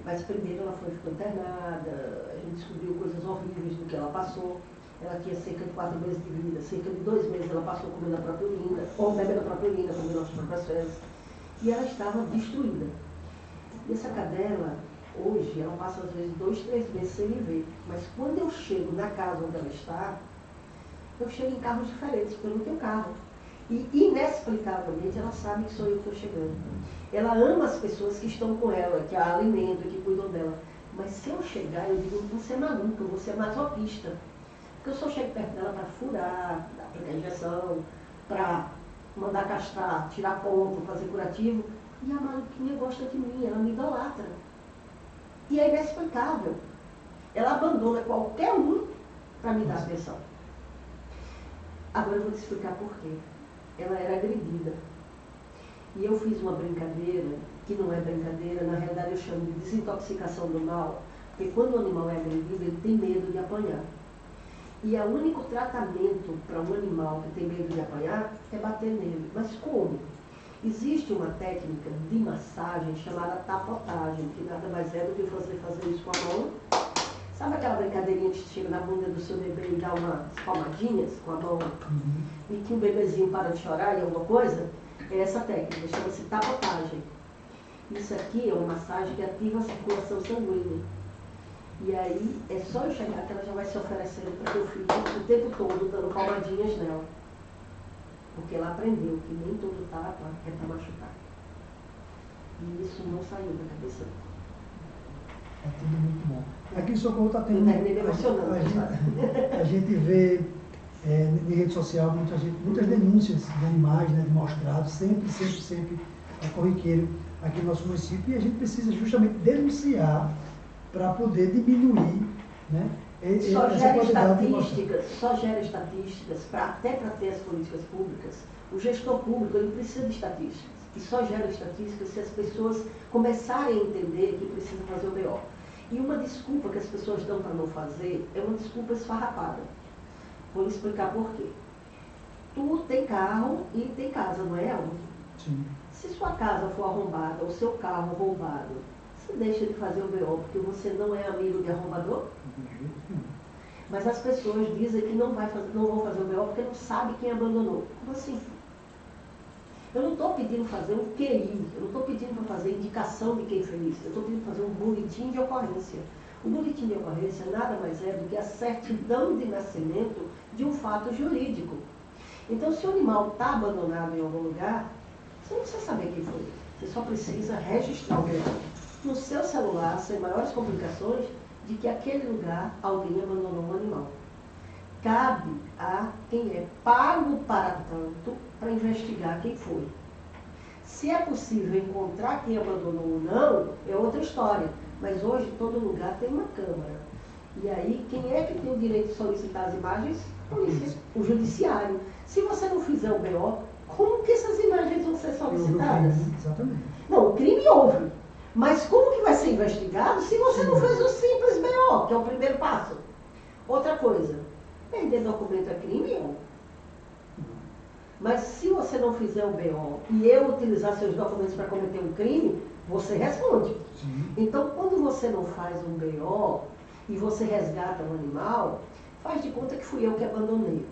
Mas primeiro ela ficou internada, a gente descobriu coisas horríveis do que ela passou. Ela tinha cerca de 4 meses de vida, cerca de 2 meses ela passou comendo a própria urina, ou bebendo a própria urina, comendo as próprias fezes. E ela estava destruída. E essa cadela, hoje, ela passa às vezes 2, 3 meses sem me ver. Mas quando eu chego na casa onde ela está, eu chego em carros diferentes, porque eu não tenho carro. E inexplicavelmente ela sabe que sou eu que estou chegando. Ela ama as pessoas que estão com ela, que a alimentam, que cuidam dela. Mas se eu chegar, eu digo, você é maluca, você é masoquista. Porque eu só chego perto dela para furar, para injeção, para mandar castrar, tirar ponto, fazer curativo. E a maluquinha gosta de mim, ela me idolatra. E é inexplicável. Ela abandona qualquer um para me dar atenção. Agora eu vou te explicar por quê. Ela era agredida. E eu fiz uma brincadeira, que não é brincadeira, na realidade eu chamo de desintoxicação do mal, porque quando o animal é agredido, ele tem medo de apanhar. E o único tratamento para um animal que tem medo de apanhar é bater nele. Mas como? Existe uma técnica de massagem chamada tapotagem, que nada mais é do que você fazer isso com a mão. Sabe aquela brincadeirinha que chega na bunda do seu bebê e dá umas palmadinhas com a mão? E que o bebezinho para de chorar e alguma coisa? É essa técnica, chama-se tapotagem. Isso aqui é uma massagem que ativa a circulação sanguínea. E aí é só eu chegar que ela já vai se oferecendo para que eu fique o tempo todo dando palmadinhas nela. Porque ela aprendeu que nem todo tapa é para machucar. E isso não saiu da cabeça dela. É tudo muito bom. Aqui em Socorro está tendo. A gente vê em rede social muitas denúncias de animais, né, de maus-tratos, sempre é corriqueiro aqui no nosso município, e a gente precisa justamente denunciar para poder diminuir, né, só gera estatísticas até para ter as políticas públicas. O gestor público ele precisa de estatísticas. E só gera estatísticas se as pessoas começarem a entender que precisam fazer o BO. E uma desculpa que as pessoas dão para não fazer é uma desculpa esfarrapada. Vou lhe explicar por quê. Tu tem carro e tem casa, não é, Elmo? Sim. Se sua casa for arrombada ou seu carro roubado, você deixa de fazer o BO porque você não é amigo de arrombador? Mas as pessoas dizem que não vão fazer o BO porque não sabe quem abandonou. Como assim? Eu não estou pedindo fazer um QI, eu não estou pedindo para fazer indicação de quem fez isso, eu estou pedindo fazer um boletim de ocorrência. O boletim de ocorrência nada mais é do que a certidão de nascimento de um fato jurídico. Então, se o animal está abandonado em algum lugar, você não precisa saber quem foi. Você só precisa registrar o BO no seu celular, sem maiores complicações, de que aquele lugar alguém abandonou um animal. Cabe a quem é pago para tanto para investigar quem foi. Se é possível encontrar quem abandonou ou não, é outra história. Mas hoje todo lugar tem uma câmara. E aí, quem é que tem o direito de solicitar as imagens? Polícia, o judiciário. Se você não fizer o BO, como que essas imagens vão ser solicitadas? Exatamente. Não, o crime houve. Mas como que vai ser investigado se você não fez o simples BO, que é o primeiro passo? Outra coisa, perder documento é crime, ou? Mas se você não fizer o BO e eu utilizar seus documentos para cometer um crime, você responde. Sim. Então, quando você não faz um BO e você resgata um animal, faz de conta que fui eu que abandonei.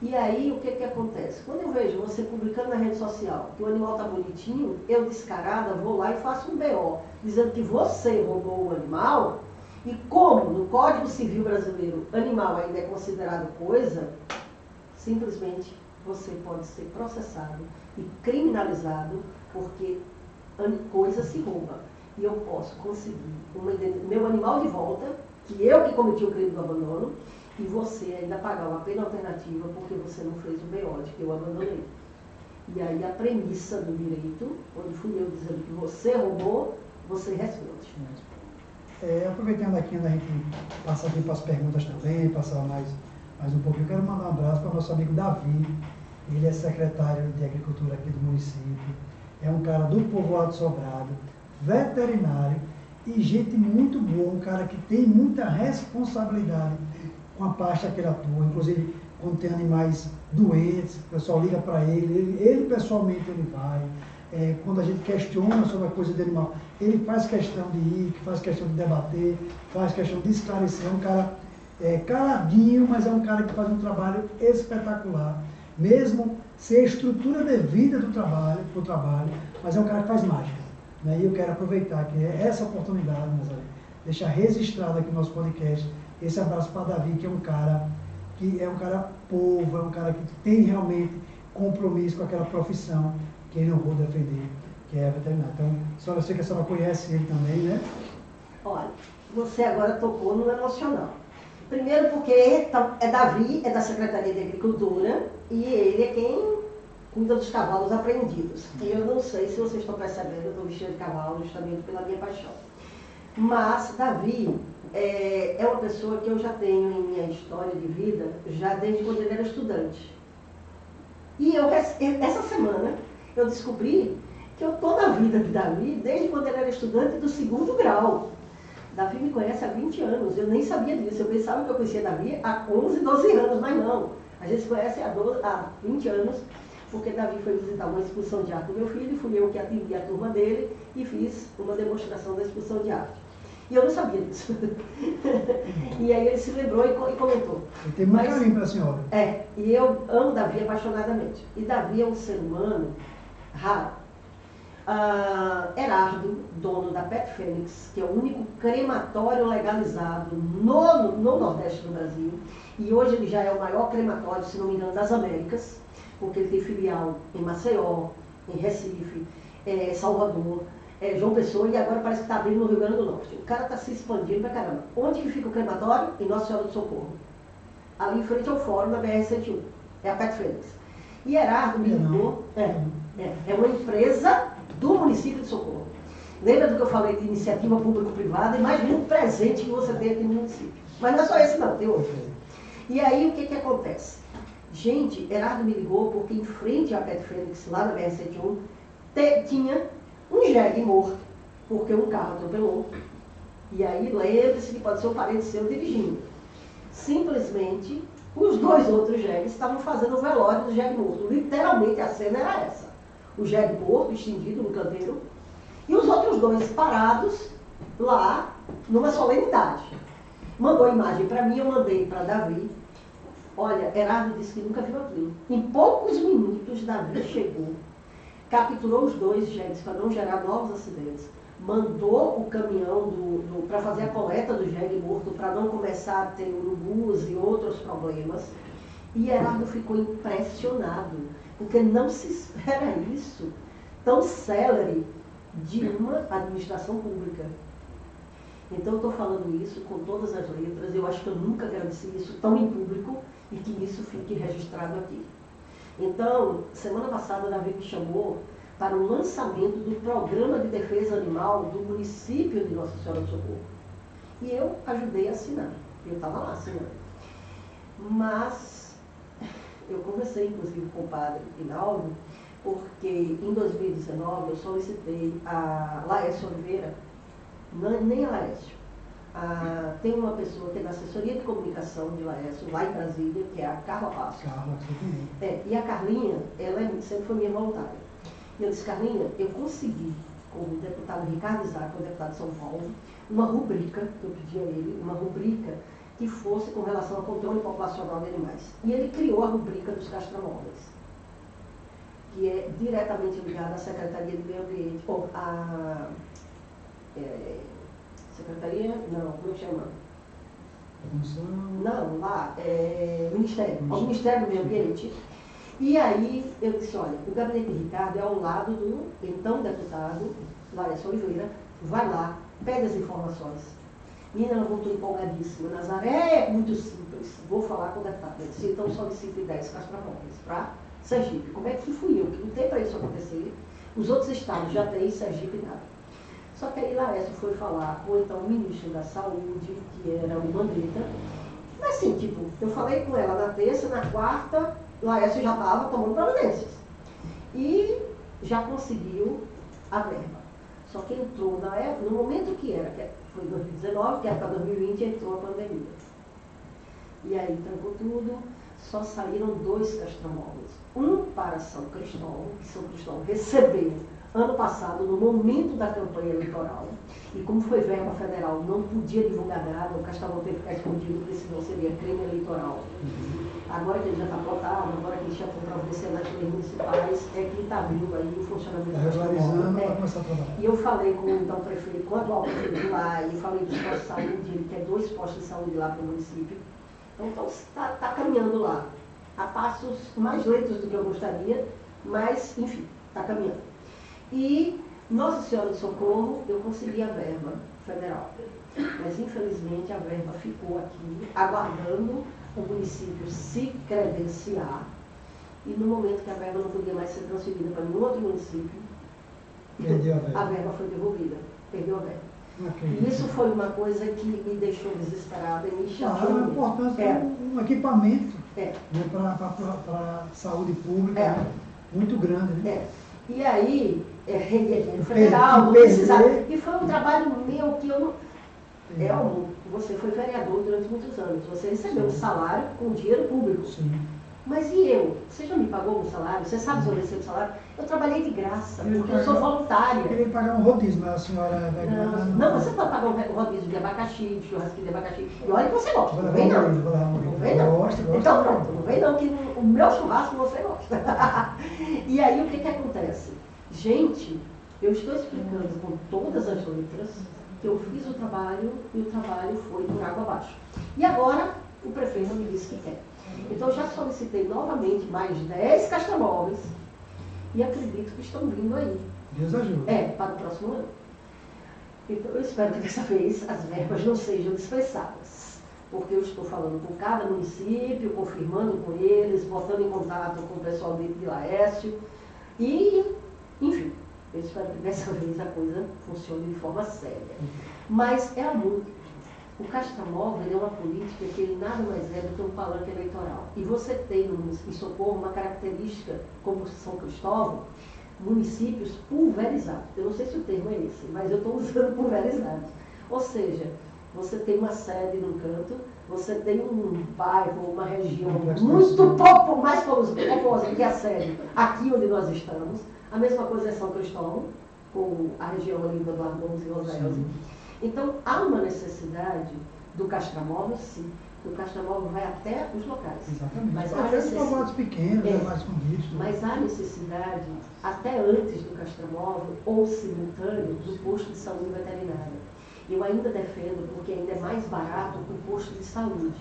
E aí, o que acontece? Quando eu vejo você publicando na rede social que o animal está bonitinho, eu descarada vou lá e faço um BO, dizendo que você roubou o animal, e como no Código Civil Brasileiro animal ainda é considerado coisa, simplesmente você pode ser processado e criminalizado porque coisa se rouba. E eu posso conseguir meu animal de volta, que eu que cometi o crime do abandono, e você ainda pagar uma pena alternativa porque você não fez o BO de que eu abandonei. E aí a premissa do direito, onde fui eu dizendo que você roubou, você responde. Aproveitando aqui, a gente passa aqui para as perguntas também, passar mais um pouquinho, eu quero mandar um abraço para o nosso amigo Davi. Ele é secretário de Agricultura aqui do município, é um cara do povoado Sobrado, veterinário e gente muito boa, um cara que tem muita responsabilidade com a pasta que ele atua, inclusive quando tem animais doentes, o pessoal liga para ele pessoalmente ele vai, quando a gente questiona sobre a coisa do animal, ele faz questão de ir, faz questão de debater, faz questão de esclarecer, é um cara caladinho, mas é um cara que faz um trabalho espetacular, mesmo sem a estrutura devida do trabalho, mas é um cara que faz mágica. Né? E eu quero aproveitar aqui essa oportunidade, Nazaré, deixar registrado aqui no nosso podcast esse abraço para Davi, que é um cara povo, é um cara que tem realmente compromisso com aquela profissão que ele honrou defender, que é a veterinária. Então, a senhora, eu sei que a senhora conhece ele também, né? Olha, você agora tocou no emocional. Primeiro porque é Davi, é da Secretaria de Agricultura, e ele é quem cuida dos cavalos apreendidos. E eu não sei se vocês estão percebendo, eu estou vestida de cavalo justamente pela minha paixão. Mas Davi é uma pessoa que eu já tenho em minha história de vida, já desde quando ele era estudante. E essa semana eu descobri que eu estou na vida de Davi desde quando ele era estudante do 2º grau. Davi me conhece há 20 anos, eu nem sabia disso. Eu pensava que eu conhecia Davi há 11, 12 anos, mas não. A gente se conhece há 20 anos, porque Davi foi visitar uma exposição de arte do meu filho, e fui eu que atendi a turma dele e fiz uma demonstração da exposição de arte. E eu não sabia disso. E aí ele se lembrou e comentou. Ele tem muito carinho para a senhora. E eu amo Davi apaixonadamente. E Davi é um ser humano raro. Erardo, dono da Pet Fênix, que é o único crematório legalizado no Nordeste do Brasil, e hoje ele já é o maior crematório, se não me engano, das Américas, porque ele tem filial em Maceió, em Recife, Salvador, João Pessoa, e agora parece que está abrindo no Rio Grande do Norte. O cara está se expandindo pra caramba. Onde que fica o crematório? Em Nossa Senhora do Socorro. Ali em frente ao fórum, na BR-101. É a Pet Fênix. E Erardo me ligou, é uma empresa do município de Socorro. Lembra do que eu falei de iniciativa público-privada? Imagina um presente que você tem aqui no município. Mas não é só esse não, tem outro. E aí o que acontece? Gente, Erardo me ligou porque em frente à Pet Fênix, lá na BR-101, tinha um jegue morto, porque um carro atropelou. E aí lembre-se que pode ser um parente seu dirigindo. Simplesmente, os 2 outros jegues estavam fazendo o velório do jegue morto. Literalmente a cena era essa. O jegue morto, estendido no canteiro, e os outros 2 parados lá, numa solenidade. Mandou a imagem para mim, eu mandei para Davi. Olha, Erardo disse que nunca viu aquilo. Em poucos minutos, Davi chegou, capturou os 2 jegues para não gerar novos acidentes, mandou o caminhão para fazer a coleta do jegue morto, para não começar a ter urubus e outros problemas. E Erardo ficou impressionado, porque não se espera isso tão célere de uma administração pública. Então eu estou falando isso com todas as letras, eu acho que eu nunca agradeci isso tão em público e que isso fique registrado aqui. Então, semana passada, Davi me chamou para o lançamento do Programa de Defesa Animal do município de Nossa Senhora do Socorro. E eu ajudei a assinar. Eu estava lá assinando. Mas eu conversei, inclusive, com o padre Hinaldo, porque em 2019 eu solicitei a Laércio Oliveira, nem a Laércio, tem uma pessoa que é da assessoria de comunicação de Laércio, lá em Brasília, que é a Carla Passo. E a Carlinha, ela sempre foi minha voluntária. E eu disse, Carlinha, eu consegui, com o deputado Ricardo Isaac, o deputado de São Paulo, uma rubrica, que eu pedi a ele, uma rubrica que fosse com relação ao controle populacional de animais. E ele criou a rubrica dos castramóveis, que é diretamente ligada à Secretaria de Meio Ambiente, ou à Secretaria, não, como chama? Não, lá, Ministério, ao Ministério do Meio Ambiente. E aí eu disse, olha, o gabinete de Ricardo é ao lado do então deputado Laércio Oliveira, vai lá, pede as informações. Menina, ela voltou empolgadíssima. Nazaré é muito simples, vou falar com o deputado. Eu disse, então solicite 10 castramóveis para Sergipe. Como é que fui eu que lutei para isso acontecer? Os outros estados já têm, Sergipe nada. Só que aí Laércio foi falar com então o ministro da Saúde, que era o Mandetta. Mas assim, tipo, eu falei com ela na terça, na quarta, Laércio já estava tomando providências. E já conseguiu a verba. Só que entrou na época, no momento que era, que foi 2019, que era para 2020, entrou a pandemia. E aí trancou tudo, só saíram 2 castramóveis. Um para São Cristóvão, que São Cristóvão recebeu ano passado, no momento da campanha eleitoral, e como foi verba federal, não podia divulgar nada, o Castramão teve que ficar escondido, porque senão seria crime eleitoral. Agora que ele já está plotado, agora que ele já foi providenciando as leis municipais, é que está vindo aí o funcionamento do Castramão. E eu falei com então, o prefeito, com o atual prefeito lá, e falei dos postos de saúde, ele quer 2 postos de saúde lá para o município. Então está caminhando lá. a passos mais lentos do que eu gostaria, mas, enfim, está caminhando. E Nossa Senhora do Socorro, eu consegui a verba federal, mas infelizmente a verba ficou aqui, aguardando o município se credenciar, e no momento que a verba não podia mais ser transferida para nenhum outro município, Perdeu a verba. a verba foi devolvida, perdeu a verba. Não E acredito. isso foi uma coisa que me deixou desesperada e me chateou. Claro, a muito. importância é um equipamento É. né, para a saúde pública É. né, muito grande. Né? É. E aí, dinheiro E federal, não perder- precisava. E foi um trabalho meu que eu não. É. Elmo, você foi vereador durante muitos anos. Você recebeu um salário com dinheiro público. Sim. Mas e eu? Você já me pagou um salário? Você sabe se eu recebo salário? Eu trabalhei de graça, Ele porque eu sou pagou- voluntária. Eu queria pagar um rodízio, mas a senhora vai ganhar. Não, você pode pagar um rodízio de abacaxi, de churrasquinho de abacaxi. E olha que você gosta, Vou não levar vem não. um vou levar um Não vem não. Gosto. Então pronto, não vem não, que o meu churrasco você gosta. E aí o que acontece? Gente, eu estou explicando com todas as letras que eu fiz o trabalho e o trabalho foi por água abaixo. E agora o prefeito me disse que quer. Então eu já solicitei novamente mais 10 castramóveis e acredito que estão vindo aí. Deus ajuda. Para o próximo ano. Então eu espero que dessa vez as verbas não sejam dispensadas, porque eu estou falando com cada município, confirmando com eles, botando em contato com o pessoal de Laércio e, enfim, eu espero que dessa vez a coisa funcione de forma séria. Mas é a multa. O castramóvel é uma política que ele nada mais é do que um palanque eleitoral. E você tem em Socorro uma característica, como São Cristóvão, municípios pulverizados. Eu não sei se o termo é esse, mas eu estou usando pulverizado. Ou seja, você tem uma sede num canto, você tem um bairro, uma região muito pouco mais populosa que a sede aqui onde nós estamos. A mesma coisa é São Cristóvão, com a região ali do Eduardo Gomes e Rosaelze. Então, há uma necessidade do castramóvel, sim. O castramóvel vai até os locais. Exatamente. Mas há Às vezes povoados pequenos, É. mais escondidos. Mas há necessidade, até antes do castramóvel, ou simultâneo, do posto de saúde veterinária. Eu ainda defendo, porque ainda é mais barato que o posto de saúde.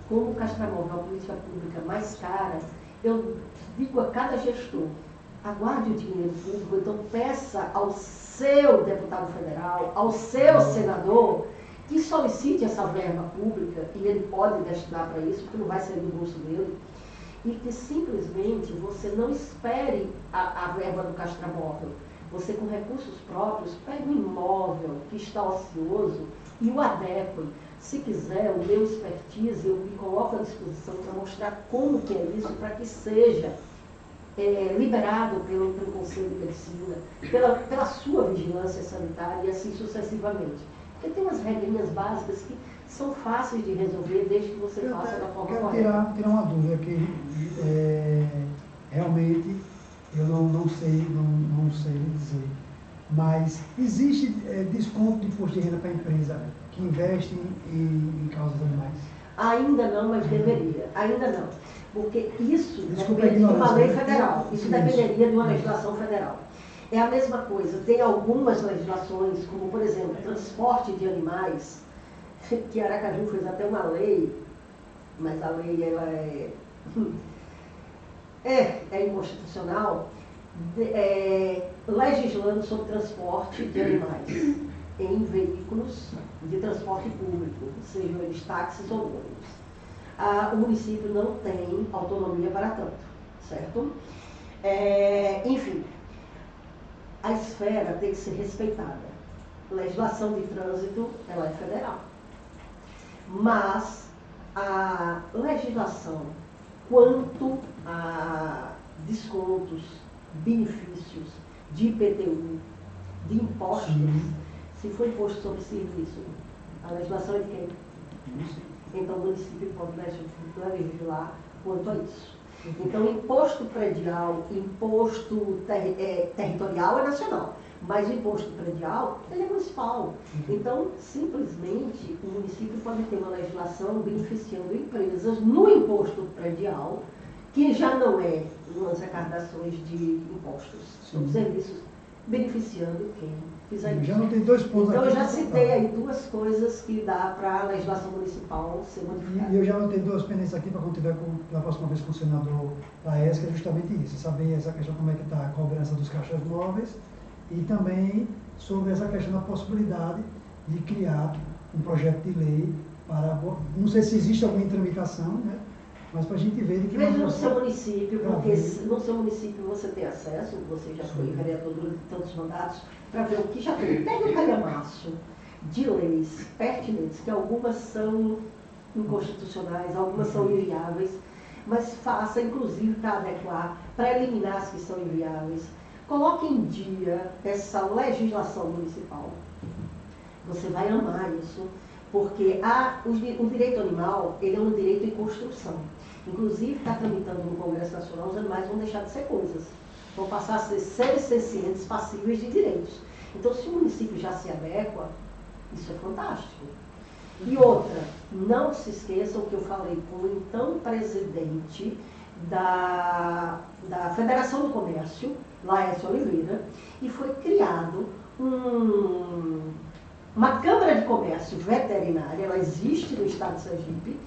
Como o castramóvel é uma política pública mais cara, eu digo a cada gestor, aguarde o dinheiro público, então peça ao seu deputado federal, ao seu senador, que solicite essa verba pública, e ele pode destinar para isso, porque não vai sair do bolso dele, e que simplesmente você não espere a verba do castramóvel. Você, com recursos próprios, pegue um imóvel que está ocioso e o adeque. Se quiser, o meu expertise, eu me coloco à disposição para mostrar como que é isso, para que seja liberado pelo Conselho de Medicina, pela sua vigilância sanitária e assim sucessivamente. Porque tem umas regrinhas básicas que são fáceis de resolver desde que você faça da forma Quero correta. tirar uma dúvida que realmente eu não sei dizer. Mas existe desconto de imposto de renda para a empresa que investe em causas animais? Ainda não, mas deveria. Ainda não. Porque isso Desculpa a depende de uma ignorância, lei né? federal. Isso dependeria de uma legislação federal. É a mesma coisa. Tem algumas legislações, como, por exemplo, transporte de animais, que Aracaju fez até uma lei, mas a lei ela é inconstitucional, legislando sobre transporte de animais em veículos de transporte público, sejam eles táxis ou ônibus. O município não tem autonomia para tanto, certo? Enfim, a esfera tem que ser respeitada. A legislação de trânsito, ela é federal. Mas a legislação quanto a descontos, benefícios de IPTU, de impostos, se for imposto sobre serviço, a legislação é de quem? Então o município pode legislar quanto a isso. Então, imposto predial, imposto territorial é nacional, mas o imposto predial ele é municipal. Então, simplesmente, o município pode ter uma legislação beneficiando empresas no imposto predial, que já não é umas arrecadações de impostos, são serviços beneficiando quem Fiz aí. Eu já anotei 2 pontos Então aqui. eu já citei aí 2 coisas que dá para a legislação municipal ser modificada. E eu já anotei 2 pendências aqui para quando tiver na próxima vez com o senador Laes, que é justamente isso, saber essa questão como é que está a cobrança dos caixas móveis e também sobre essa questão da possibilidade de criar um projeto de lei para, não sei se existe alguma tramitação, né? Mas para a gente ver de que Veja no maneira- seu município, Pra porque ver. no seu município você tem acesso, você já foi Sim. vereador durante tantos mandatos, para ver o que já tem. Pega um calhamaço de leis pertinentes, que algumas são inconstitucionais, algumas são inviáveis, mas faça, inclusive, para adequar, para eliminar as que são inviáveis. Coloque em dia essa legislação municipal. Você vai amar isso, porque o direito animal, ele é um direito em construção. Inclusive, está tramitando no Congresso Nacional, os animais vão deixar de ser coisas. Vão passar a ser seres sencientes passíveis de direitos. Então, se o município já se adequa, isso é fantástico. E outra, não se esqueçam que eu falei com o então presidente da Federação do Comércio, Laércio Oliveira, e foi criado uma Câmara de Comércio Veterinária, ela existe no estado de Sergipe,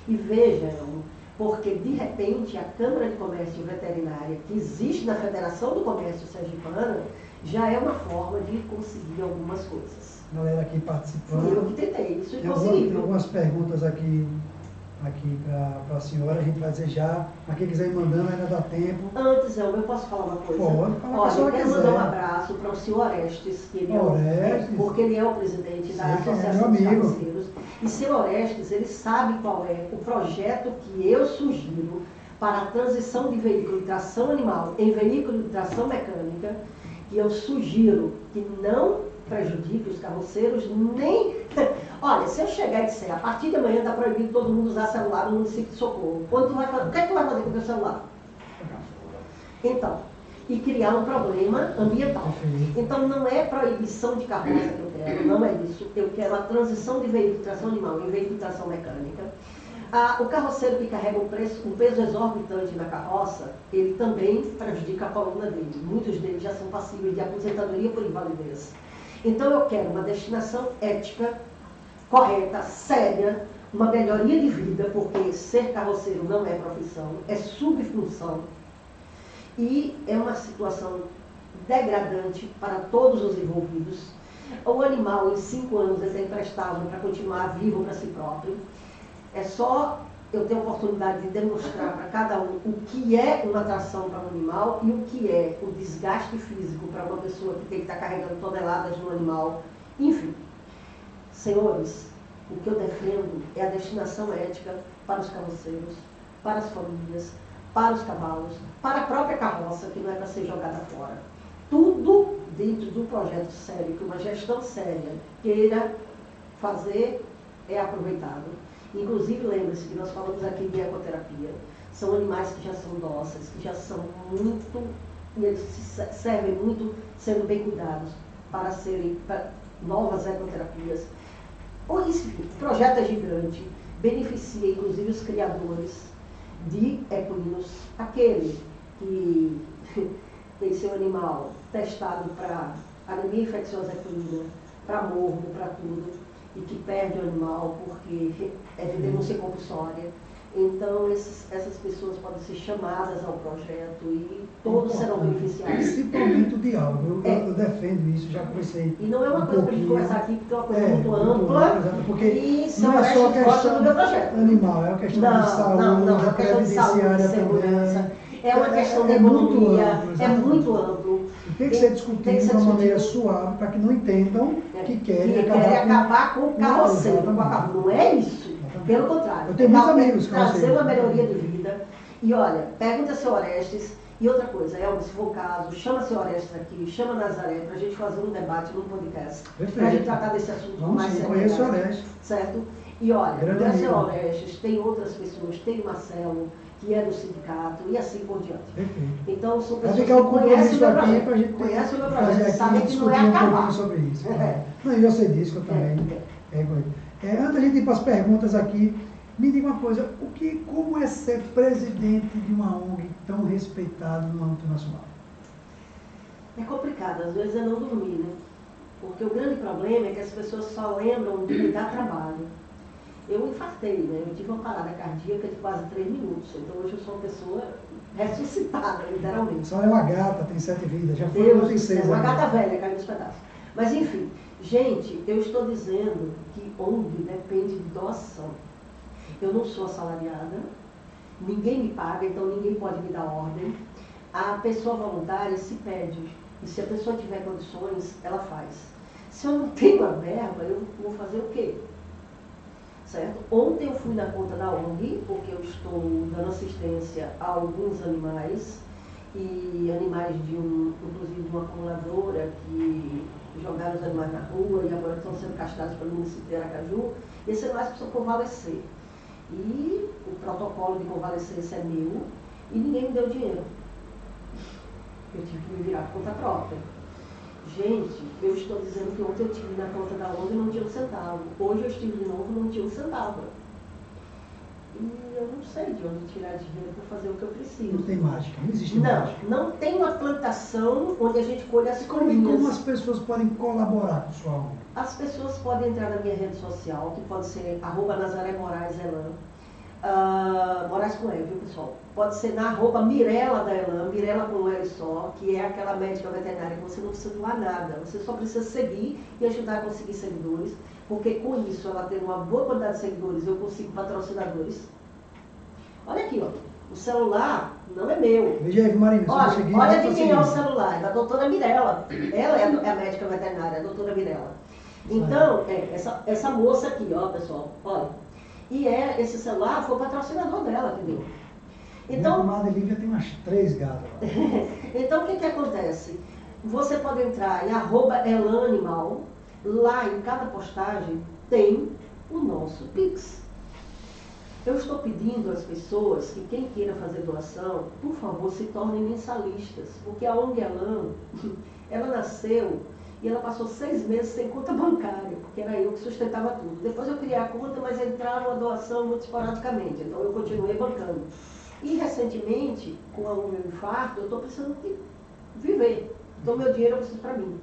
e vejam, porque de repente a Câmara de Comércio Veterinária, que existe na Federação do Comércio Sergipana, já é uma forma de conseguir algumas coisas. Galera aqui participando. Fui eu que tentei, isso é Tem impossível. algumas perguntas aqui para a senhora, a gente vai dizer já, mas quem quiser ir mandando ainda dá tempo. Antes, eu posso falar uma coisa? Pode, fala Olha, se a eu senhora quero quiser. mandar um abraço para o senhor Orestes, que ele Orestes? porque ele é o presidente da Sei quem é, Associação meu dos amigo. Carroceiros. E senhor Orestes, ele sabe qual é o projeto que eu sugiro para a transição de veículo de tração animal em veículo de tração mecânica, que eu sugiro que não prejudique os carroceiros, nem... Olha, se eu chegar e disser, a partir de amanhã está proibido todo mundo usar celular no município de Socorro, quando tu vai fazer, o que é que tu vai fazer com o teu celular? Então, e criar um problema ambiental. Perfeito. Então, não é proibição de carroça que eu quero, não é isso. Eu quero a transição de veículo de tração animal em veículo de tração mecânica. O carroceiro que carrega um peso exorbitante na carroça, ele também prejudica a coluna dele. Muitos deles já são passíveis de aposentadoria por invalidez. Então, eu quero uma destinação ética, correta, séria, uma melhoria de vida, porque ser carroceiro não é profissão, é subfunção. E é uma situação degradante para todos os envolvidos. O animal, em 5 anos, ele é imprestável para continuar vivo para si próprio. É só eu ter a oportunidade de demonstrar para cada um o que é uma atração para um animal e o que é o desgaste físico para uma pessoa que tem que estar carregando toneladas no animal. Enfim, senhores, o que eu defendo é a destinação ética para os carroceiros, para as famílias, para os cavalos, para a própria carroça, que não é para ser jogada fora. Tudo dentro do projeto sério, que uma gestão séria queira fazer, é aproveitado. Inclusive, lembre-se que nós falamos aqui de ecoterapia. São animais que já são dóceis, que já são muito, e eles servem muito sendo bem cuidados para serem para novas ecoterapias. Enfim, o projeto é gigante, beneficia inclusive os criadores de equinos, aquele que tem seu animal testado para anemia infecciosa equina, para morbo, para tudo, e que perde o animal porque é de denúncia compulsória. Então, essas pessoas podem ser chamadas ao projeto e todos serão beneficiados. Principalmente o diálogo. Eu defendo isso, já conversei. E não é uma coisa para a gente conversar aqui, porque é uma coisa muito ampla, ampla. porque E se não é só a questão do meu projeto. animal, é uma questão de saúde, não, é uma questão de saúde, previdenciária segurança. também. É uma questão de muito economia, amplo, é exatamente. muito amplo. E tem que ser discutido de uma maneira suave, para que não entendam que querem acabar com o carroceiro, com a Exatamente. carro. Não é isso. Pelo contrário. Eu tenho muitos amigos trazer carroceiros. uma melhoria de vida. E olha, pergunta ao seu Orestes. E outra coisa, Elber, se for o caso, chama seu Orestes aqui, chama Nazaré, para a gente fazer um debate num podcast. Para a gente tratar desse assunto com mais Vamos sim, conheço o seriedade. Orestes. Certo? E olha, Grande não é seu amigo. Orestes, tem outras pessoas, tem o Marcelo, que é do sindicato, e assim por diante. Perfeito. Então, são Vai pessoas ficar o que conhecem o compromisso meu aqui projeto. para a gente Conhecem o meu fazer projeto, aqui sabem e que não é discutir um acabar. pouquinho sobre isso. É. Não, e eu sei disso que eu também. Antes da gente ir para as perguntas aqui, me diga uma coisa, como é ser presidente de uma ONG tão respeitada no âmbito nacional? É complicado, às vezes é não dormir, né? Porque o grande problema é que as pessoas só lembram de me dar trabalho. Eu infartei, né? Eu tive uma parada cardíaca de quase 3 minutos. Então hoje eu sou uma pessoa ressuscitada, literalmente. Só é uma gata, tem 7 vidas, já foi Deus, tem 6 uma gata velha, caiu nos pedaços. Mas enfim, gente, eu estou dizendo que ONG depende de doação. Eu não sou assalariada, ninguém me paga, então ninguém pode me dar ordem. A pessoa voluntária se pede, e se a pessoa tiver condições, ela faz. Se eu não tenho a verba, eu vou fazer o quê? Certo? Ontem eu fui na conta da ONG, porque eu estou dando assistência a alguns animais, e animais inclusive de uma acumuladora que jogaram os animais na rua e agora estão sendo castrados pelo município de Aracaju. E esses animais precisam convalescer. E o protocolo de convalescência é meu e ninguém me deu dinheiro. Eu tive que me virar por conta própria. Gente, eu estou dizendo que ontem eu estive na conta da ONG e não tinha um centavo. Hoje eu estive de novo e não tinha um centavo. E eu não sei de onde tirar dinheiro para fazer o que eu preciso. Não tem mágica, não existe mágica. Não tem uma plantação onde a gente colhe as Como colinhas. as pessoas podem colaborar com sua ONG? As pessoas podem entrar na minha rede social, que pode ser @NazaréMoraesElan. Moraes com E, viu, pessoal? Pode ser na @Mirela da Elan, Mirela com L só, que é aquela médica veterinária que você não precisa doar nada, você só precisa seguir e ajudar a conseguir seguidores, porque com isso ela tem uma boa quantidade de seguidores, eu consigo patrocinadores. Olha aqui, ó, o celular não é meu. Veja aí, Marina, Olha de quem é o celular, é da doutora Mirela. Ela é a médica veterinária, a doutora Mirela. Então, essa moça aqui, ó, pessoal, olha. E esse celular foi o patrocinador dela que deu. Então, minha comadre Lívia tem umas 3 gatas lá. Então, o que acontece? Você pode entrar em @elananimal, lá em cada postagem tem o nosso Pix. Eu estou pedindo às pessoas que quem queira fazer doação, por favor, se tornem mensalistas, porque a ONG Elan, ela nasceu e ela passou 6 meses sem conta bancária, porque era eu que sustentava tudo. Depois eu criei a conta, mas entraram a doação muito esporadicamente, então eu continuei bancando. E recentemente, com o meu infarto, eu estou precisando de viver. Então meu dinheiro eu preciso para mim.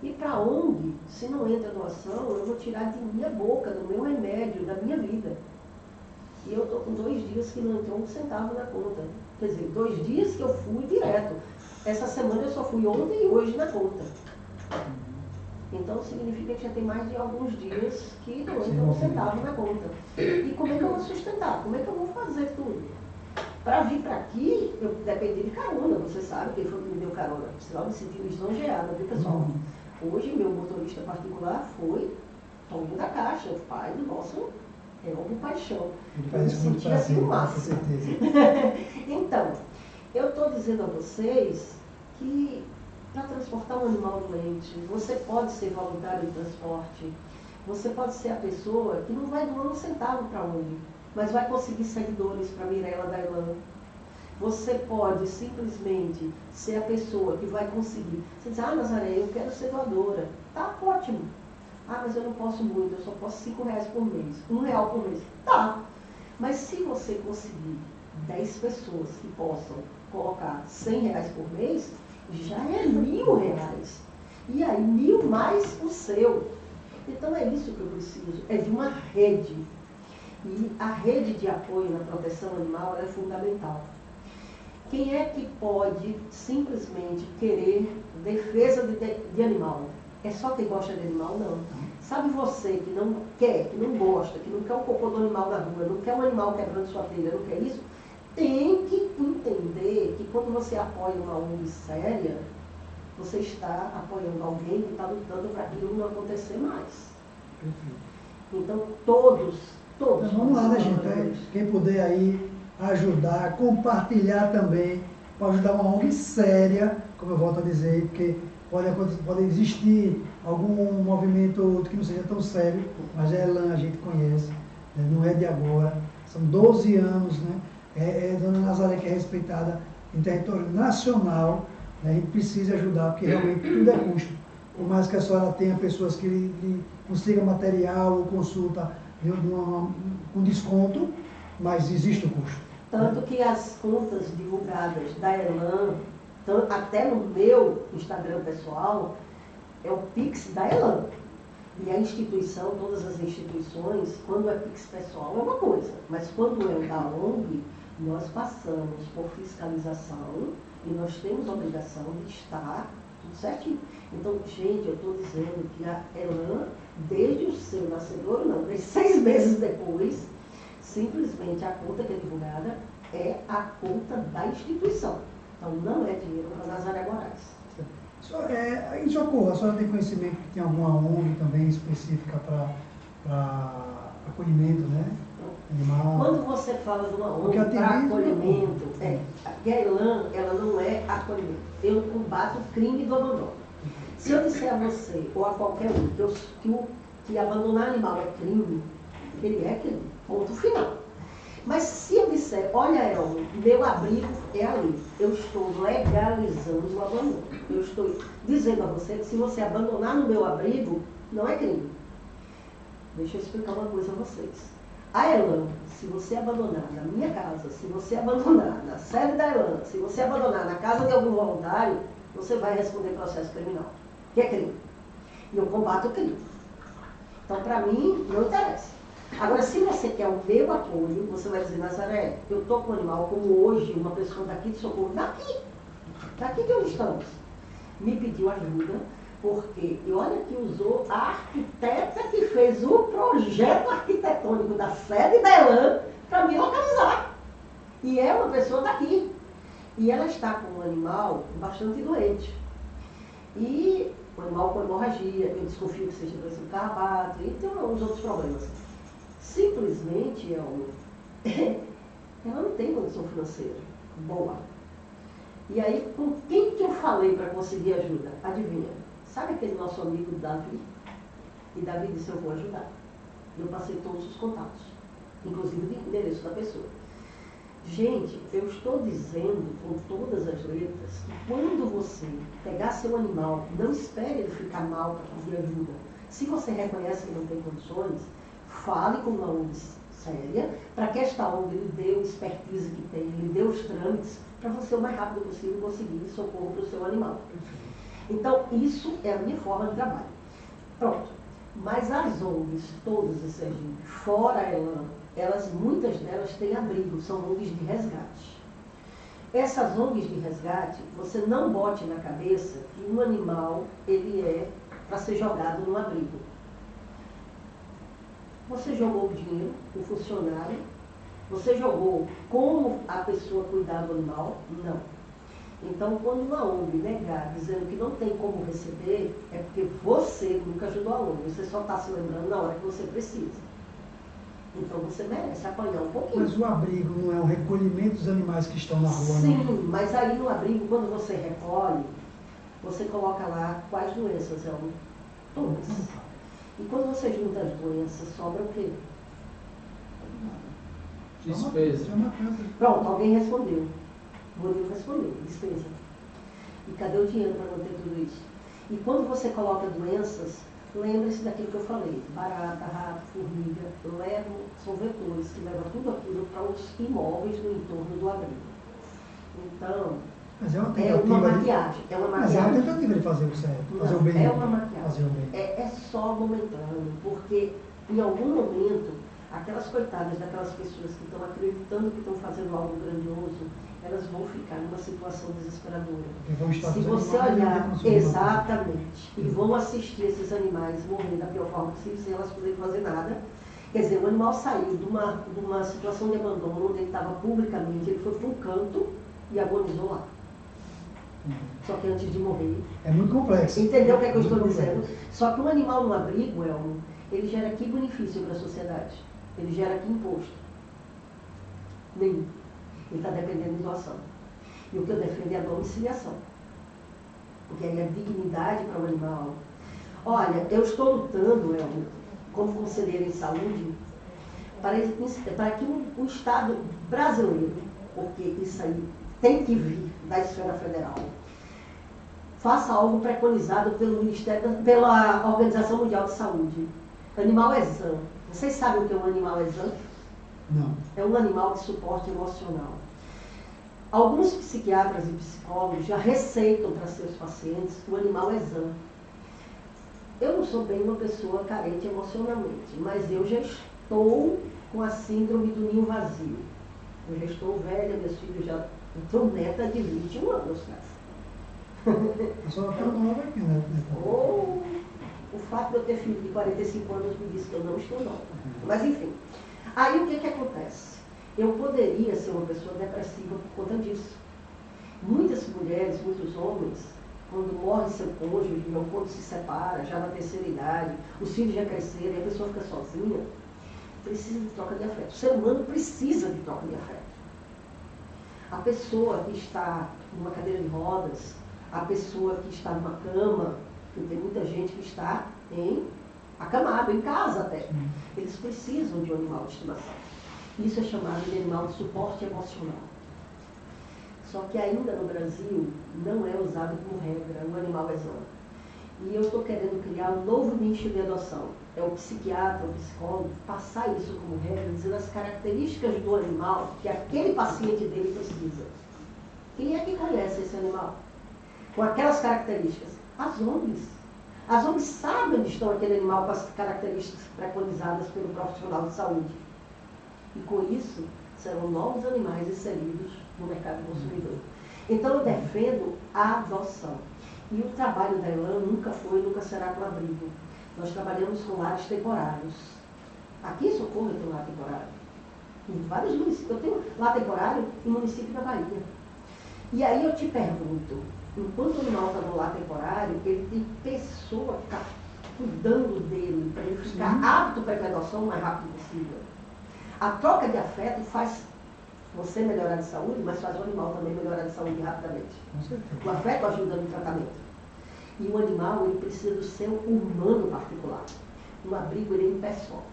E para a ONG, se não entra doação, eu vou tirar de minha boca, do meu remédio, da minha vida. E eu estou com 2 dias que não entrou um centavo na conta. Quer dizer, 2 dias que eu fui direto. Essa semana eu só fui ontem e hoje na conta. Então significa que já tem mais de alguns dias que não entra um centavo na conta. E como é que eu vou sustentar? Como é que eu vou fazer tudo? Para vir para aqui, eu dependi de carona, você sabe, quem foi que me deu carona. Senão eu me senti lisonjeada, viu, pessoal? Hoje, meu motorista particular foi Toninho da Caixa, o pai do nosso Elmo Paixão. Eu me senti assim o máximo. Então, eu estou dizendo a vocês que para transportar um animal doente, você pode ser voluntário de transporte, você pode ser a pessoa que não vai doar um centavo para onde, mas vai conseguir seguidores para a Mirela da Elan. Você pode simplesmente ser a pessoa que vai conseguir. Você diz, Nazaré, eu quero ser doadora. Tá ótimo. Mas eu não posso muito, eu só posso R$5 por mês, R$1 por mês. Tá. Mas se você conseguir 10 pessoas que possam colocar R$100 por mês, já é R$1.000. E aí, 1.000 mais o seu. Então é isso que eu preciso, é de uma rede. E a rede de apoio na proteção animal é fundamental. Quem é que pode simplesmente querer defesa de animal? É só quem gosta de animal? Não. Sabe você que não quer, que não gosta, que não quer um cocô do animal na rua, não quer um animal quebrando sua telha, não quer isso? Tem que entender que quando você apoia uma ONG séria, você está apoiando alguém que está lutando para aquilo não acontecer mais. Então, todos. Então, vamos lá, né, gente? Quem puder aí ajudar, compartilhar também, para ajudar uma ONG séria, como eu volto a dizer, porque pode existir algum movimento que não seja tão sério, mas a Elan a gente conhece, né? Não é de agora, são 12 anos, né? Dona Nazaré que é respeitada em território nacional, né? A gente precisa ajudar, porque realmente tudo é custo. Por mais que a senhora tenha pessoas que lhe consigam material ou consulta com desconto, mas existe o custo. Tanto que as contas divulgadas da Elan, até no meu Instagram pessoal, é o Pix da Elan. E a instituição, todas as instituições, quando é Pix pessoal é uma coisa, mas quando é o da ONG, nós passamos por fiscalização e nós temos a obrigação de estar tudo certinho. Então, gente, eu estou dizendo que a Elan, desde o seu nascedor, não, desde 6 meses depois, simplesmente a conta que é divulgada é a conta da instituição. Então, não é dinheiro para Nazaré Moraes. Em Socorro, a senhora tem conhecimento que tem alguma ONG também específica para acolhimento, né? Animal. Quando você fala de uma Porque ONG para ativismo acolhimento, a Elan, ela não é acolhimento. Eu combato o crime do abandono. Se eu disser a você, ou a qualquer um, que abandonar animal é crime, ele é crime. Ponto final. Mas se eu disser, olha, Elmo, meu abrigo é ali, eu estou legalizando o abandono. Eu estou dizendo a você que se você abandonar no meu abrigo, não é crime. Deixa eu explicar uma coisa a vocês. A Elan, se você abandonar na minha casa, se você abandonar na sede da Elan, se você abandonar na casa de algum voluntário, você vai responder processo criminal, que é crime. E eu combato o crime. Então, para mim, não interessa. Agora, se você quer o meu apoio, você vai dizer, Nazaré, eu estou com um animal, como hoje, uma pessoa daqui de Socorro, daqui que onde estamos, me pediu ajuda, porque, e olha que usou a arquiteta que fez o projeto arquitetônico da sede da Elan para me localizar. E é uma pessoa daqui. E ela está com um animal bastante doente. E o animal com hemorragia, eu desconfio que seja doença do carrapato, e tem uns outros problemas. Simplesmente, ela não tem condição financeira boa. E aí, com quem que eu falei para conseguir ajuda? Adivinha? Sabe aquele nosso amigo Davi? E Davi disse, eu vou ajudar. Eu passei todos os contatos, inclusive o endereço da pessoa. Gente, eu estou dizendo com todas as letras que quando você pegar seu animal, não espere ele ficar mal para pedir ajuda. Se você reconhece que não tem condições, fale com uma ONG séria, para que esta ONG lhe dê o expertise que tem, lhe dê os trâmites, para você o mais rápido possível conseguir socorro para o seu animal. Então, isso é a minha forma de trabalho. Pronto. Mas as ONGs, todas em Sergipe, fora a Elan, muitas delas têm abrigo, são ONGs de resgate. Essas ONGs de resgate, você não bote na cabeça que um animal, ele é para ser jogado num abrigo. Você jogou o dinheiro, o funcionário, você jogou como a pessoa cuidar do animal? Não. Então, quando uma ONG negar, dizendo que não tem como receber, é porque você nunca ajudou a ONG, você só está se lembrando na hora que você precisa. Então, você merece apanhar um pouquinho. Mas o abrigo não é o recolhimento dos animais que estão na rua, Sim, não? mas aí no abrigo, quando você recolhe, você coloca lá quais doenças, Elmo? Todas. E quando você junta as doenças, sobra o quê? Despesa. Pronto, alguém respondeu. Murilo respondeu, despesa. E cadê o dinheiro para manter tudo isso? E quando você coloca doenças, lembre-se daquilo que eu falei. Barata, rato, formiga, são vetores que levam tudo aquilo para os imóveis no entorno do abrigo. Então, Mas é uma maquiagem. É uma Mas é uma maquiagem. tentativa de fazer o certo, Não, fazer o bem. é uma maquiagem. Fazer o bem. É só momentâneo, porque em algum momento, aquelas coitadas daquelas pessoas que estão acreditando que estão fazendo algo grandioso, elas vão ficar numa situação desesperadora. Se você olhar, exatamente, e vão assistir esses animais morrer da pior forma possível, sem elas poderem fazer nada. Quer dizer, o animal saiu de uma situação de abandono, onde ele estava publicamente, ele foi para um canto e agonizou lá. Só que antes de morrer. É muito complexo. Entendeu o que é que eu estou dizendo? Só que um animal no abrigo, Elmo, ele gera que benefício para a sociedade? Ele gera que imposto? Nenhum. Ele está dependendo de doação. E o que eu defendo é a domiciliação. Porque aí é dignidade para o animal. Olha, eu estou lutando, Elmo, como conselheira em saúde, para que o Estado brasileiro, porque isso aí tem que vir da esfera federal, faça algo preconizado pelo pela Organização Mundial de Saúde. Animal exame. Vocês sabem o que é um animal exame? Não. É um animal de suporte emocional. Alguns psiquiatras e psicólogos já receitam para seus pacientes o animal exame. Eu não sou bem uma pessoa carente emocionalmente, mas eu já estou com a síndrome do ninho vazio. Eu já estou velha, meus filhos já... Estou neta de 21 anos, cara. Eu sou tão nova aqui, né? O fato de eu ter filho de 45 anos me diz que eu não estou nova. Mas enfim, aí o que acontece? Eu poderia ser uma pessoa depressiva por conta disso. Muitas mulheres, muitos homens, quando morre seu cônjuge, ou quando se separa, já na terceira idade, os filhos já cresceram e a pessoa fica sozinha, precisa de troca de afeto. O ser humano precisa de troca de afeto. A pessoa que está numa cadeira de rodas, a pessoa que está numa cama, porque tem muita gente que está acamado, em casa até. Eles precisam de um animal de estimação. Isso é chamado de animal de suporte emocional. Só que ainda no Brasil não é usado como regra o animal exame. E eu estou querendo criar um novo nicho de adoção. É o psiquiatra, o psicólogo, passar isso como regra, dizendo as características do animal que aquele paciente dele precisa. Quem é que conhece esse animal? Com aquelas características? As ONGs. As ONGs sabem onde estão aquele animal com as características preconizadas pelo profissional de saúde. E com isso, serão novos animais inseridos no mercado consumidor. Então eu defendo a adoção. E o trabalho da Elan nunca foi e nunca será com abrigo. Nós trabalhamos com lares temporários. Aqui em Socorro eu tenho lar temporário. Em vários municípios. Eu tenho lar temporário em município da Bahia. E aí eu te pergunto, enquanto o animal está no lar temporário, ele tem pessoa que está cuidando dele, para ele ficar apto para a adoção o mais rápido possível. A troca de afeto faz você melhorar de saúde, mas faz o animal também melhorar de saúde rapidamente. O afeto ajuda no tratamento. E o animal, ele precisa do seu humano particular. No abrigo, ele é em pé só.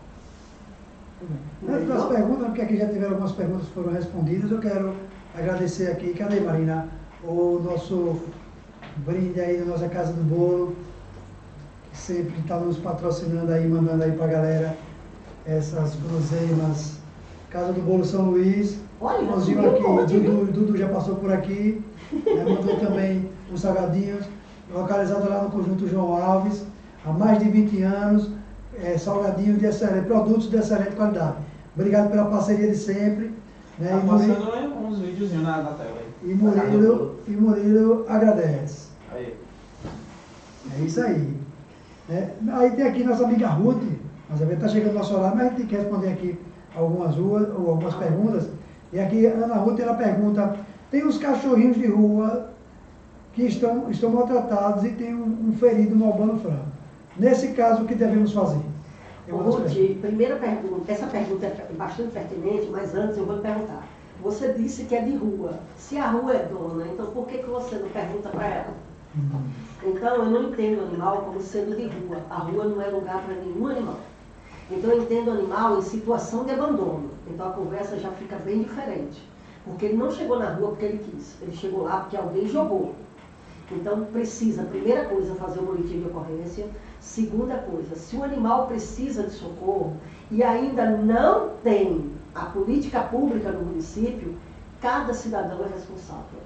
Antes das perguntas, porque aqui já tiveram algumas perguntas que foram respondidas, eu quero agradecer aqui, cadê Marina? O nosso brinde aí da nossa Casa do Bolo, que sempre está nos patrocinando aí, mandando aí para a galera essas guloseimas. Casa do Bolo São Luís. Olha, nós vimos aqui, Dudu já passou por aqui, mandou também os salgadinhos, localizado lá no Conjunto João Alves, há mais de 20 anos, salgadinhos de excelente, produtos de excelente qualidade. Obrigado pela parceria de sempre. Né? Tá passando uns videozinhos na tela aí. E Murilo agradece. Aí. É isso aí. Aí tem aqui nossa amiga Ruth, mas está chegando o nosso horário, mas a gente tem que responder aqui algumas perguntas. E aqui a Ana Ruth, ela pergunta, tem uns cachorrinhos de rua que estão maltratados e tem um ferido no albano frango. Nesse caso, o que devemos fazer? Ruth, primeira pergunta, essa pergunta é bastante pertinente, mas antes eu vou lhe perguntar. Você disse que é de rua. Se a rua é dona, então por que você não pergunta para ela? Então eu não entendo o animal como sendo de rua. A rua não é lugar para nenhum animal. Então eu entendo o animal em situação de abandono. Então a conversa já fica bem diferente. Porque ele não chegou na rua porque ele quis. Ele chegou lá porque alguém jogou. Então precisa, primeira coisa, fazer o boletim de ocorrência. Segunda coisa, se o animal precisa de socorro e ainda não tem a política pública no município, cada cidadão é responsável.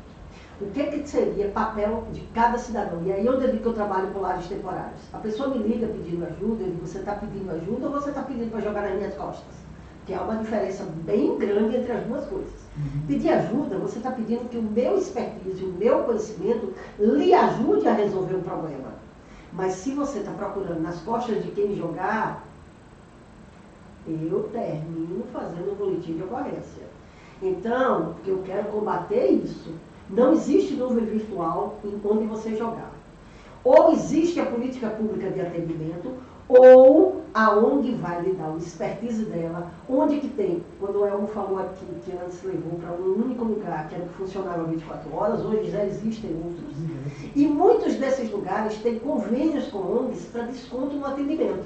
O que seria papel de cada cidadão? E aí onde eu digo que eu trabalho com lares temporários. A pessoa me liga pedindo ajuda, eu digo, você está pedindo ajuda ou você está pedindo para jogar nas minhas costas? Que há uma diferença bem grande entre as duas coisas. Pedir ajuda, você está pedindo que o meu expertise, o meu conhecimento lhe ajude a resolver um problema. Mas se você está procurando nas costas de quem jogar, eu termino fazendo um boletim de ocorrência. Então, eu quero combater isso. Não existe nuvem virtual em onde você jogar. Ou existe a política pública de atendimento, ou a ONG vai lhe dar o expertise dela, onde que tem, quando o Elmo falou aqui, que antes levou para um único lugar, que era que funcionava 24 horas, hoje já existem outros. E muitos desses lugares têm convênios com ONGs para desconto no atendimento.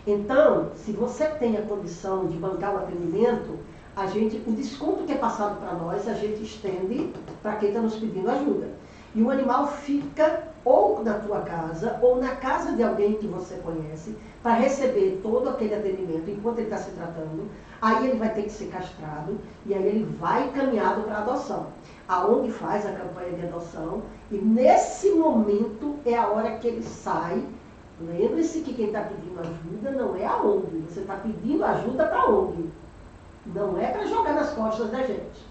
Então, se você tem a condição de bancar o atendimento, o desconto que é passado para nós, a gente estende para quem está nos pedindo ajuda. E o animal fica ou na tua casa, ou na casa de alguém que você conhece, para receber todo aquele atendimento enquanto ele está se tratando. Aí ele vai ter que ser castrado, e aí ele vai encaminhado para a adoção. A ONG faz a campanha de adoção, e nesse momento é a hora que ele sai Lembre-se que quem está pedindo ajuda não é a ONG. Você está pedindo ajuda para a ONG. Não é para jogar nas costas da gente.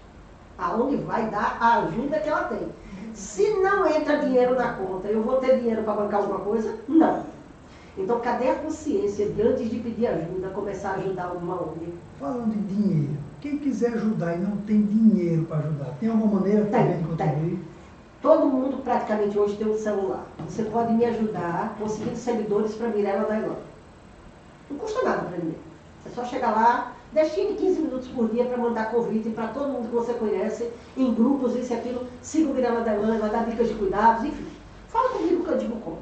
A ONG vai dar a ajuda que ela tem. Se não entra dinheiro na conta, eu vou ter dinheiro para bancar alguma coisa? Não. Então, cadê a consciência de, antes de pedir ajuda, começar a ajudar uma ONG? Falando de dinheiro, quem quiser ajudar e não tem dinheiro para ajudar, tem alguma maneira também de contribuir? Todo mundo praticamente hoje tem um celular. Você pode me ajudar conseguindo seguidores para Mirella Dailan. Não custa nada para ninguém. É só chegar lá, destine 15 minutos por dia para mandar convite para todo mundo que você conhece, em grupos, isso e aquilo. Siga o Mirella Dailan, vai dar dicas de cuidados, enfim. Fala comigo que eu digo como.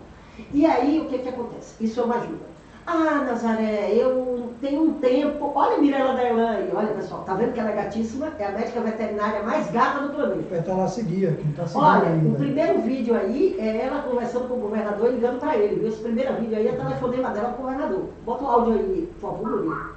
E aí, o que acontece? Isso é uma ajuda. Ah, Nazaré, eu tenho um tempo... Olha a Mirella Dailan aí, olha pessoal, tá vendo que ela é gatíssima? É a médica veterinária mais gata do planeta. Vai estar lá a seguir, quem está seguindo Olha, ainda. o primeiro vídeo aí é ela conversando com o governador e ligando para ele, viu? Esse primeiro vídeo aí é telefonema dela com o governador. Bota o áudio aí, por favor, Murilo.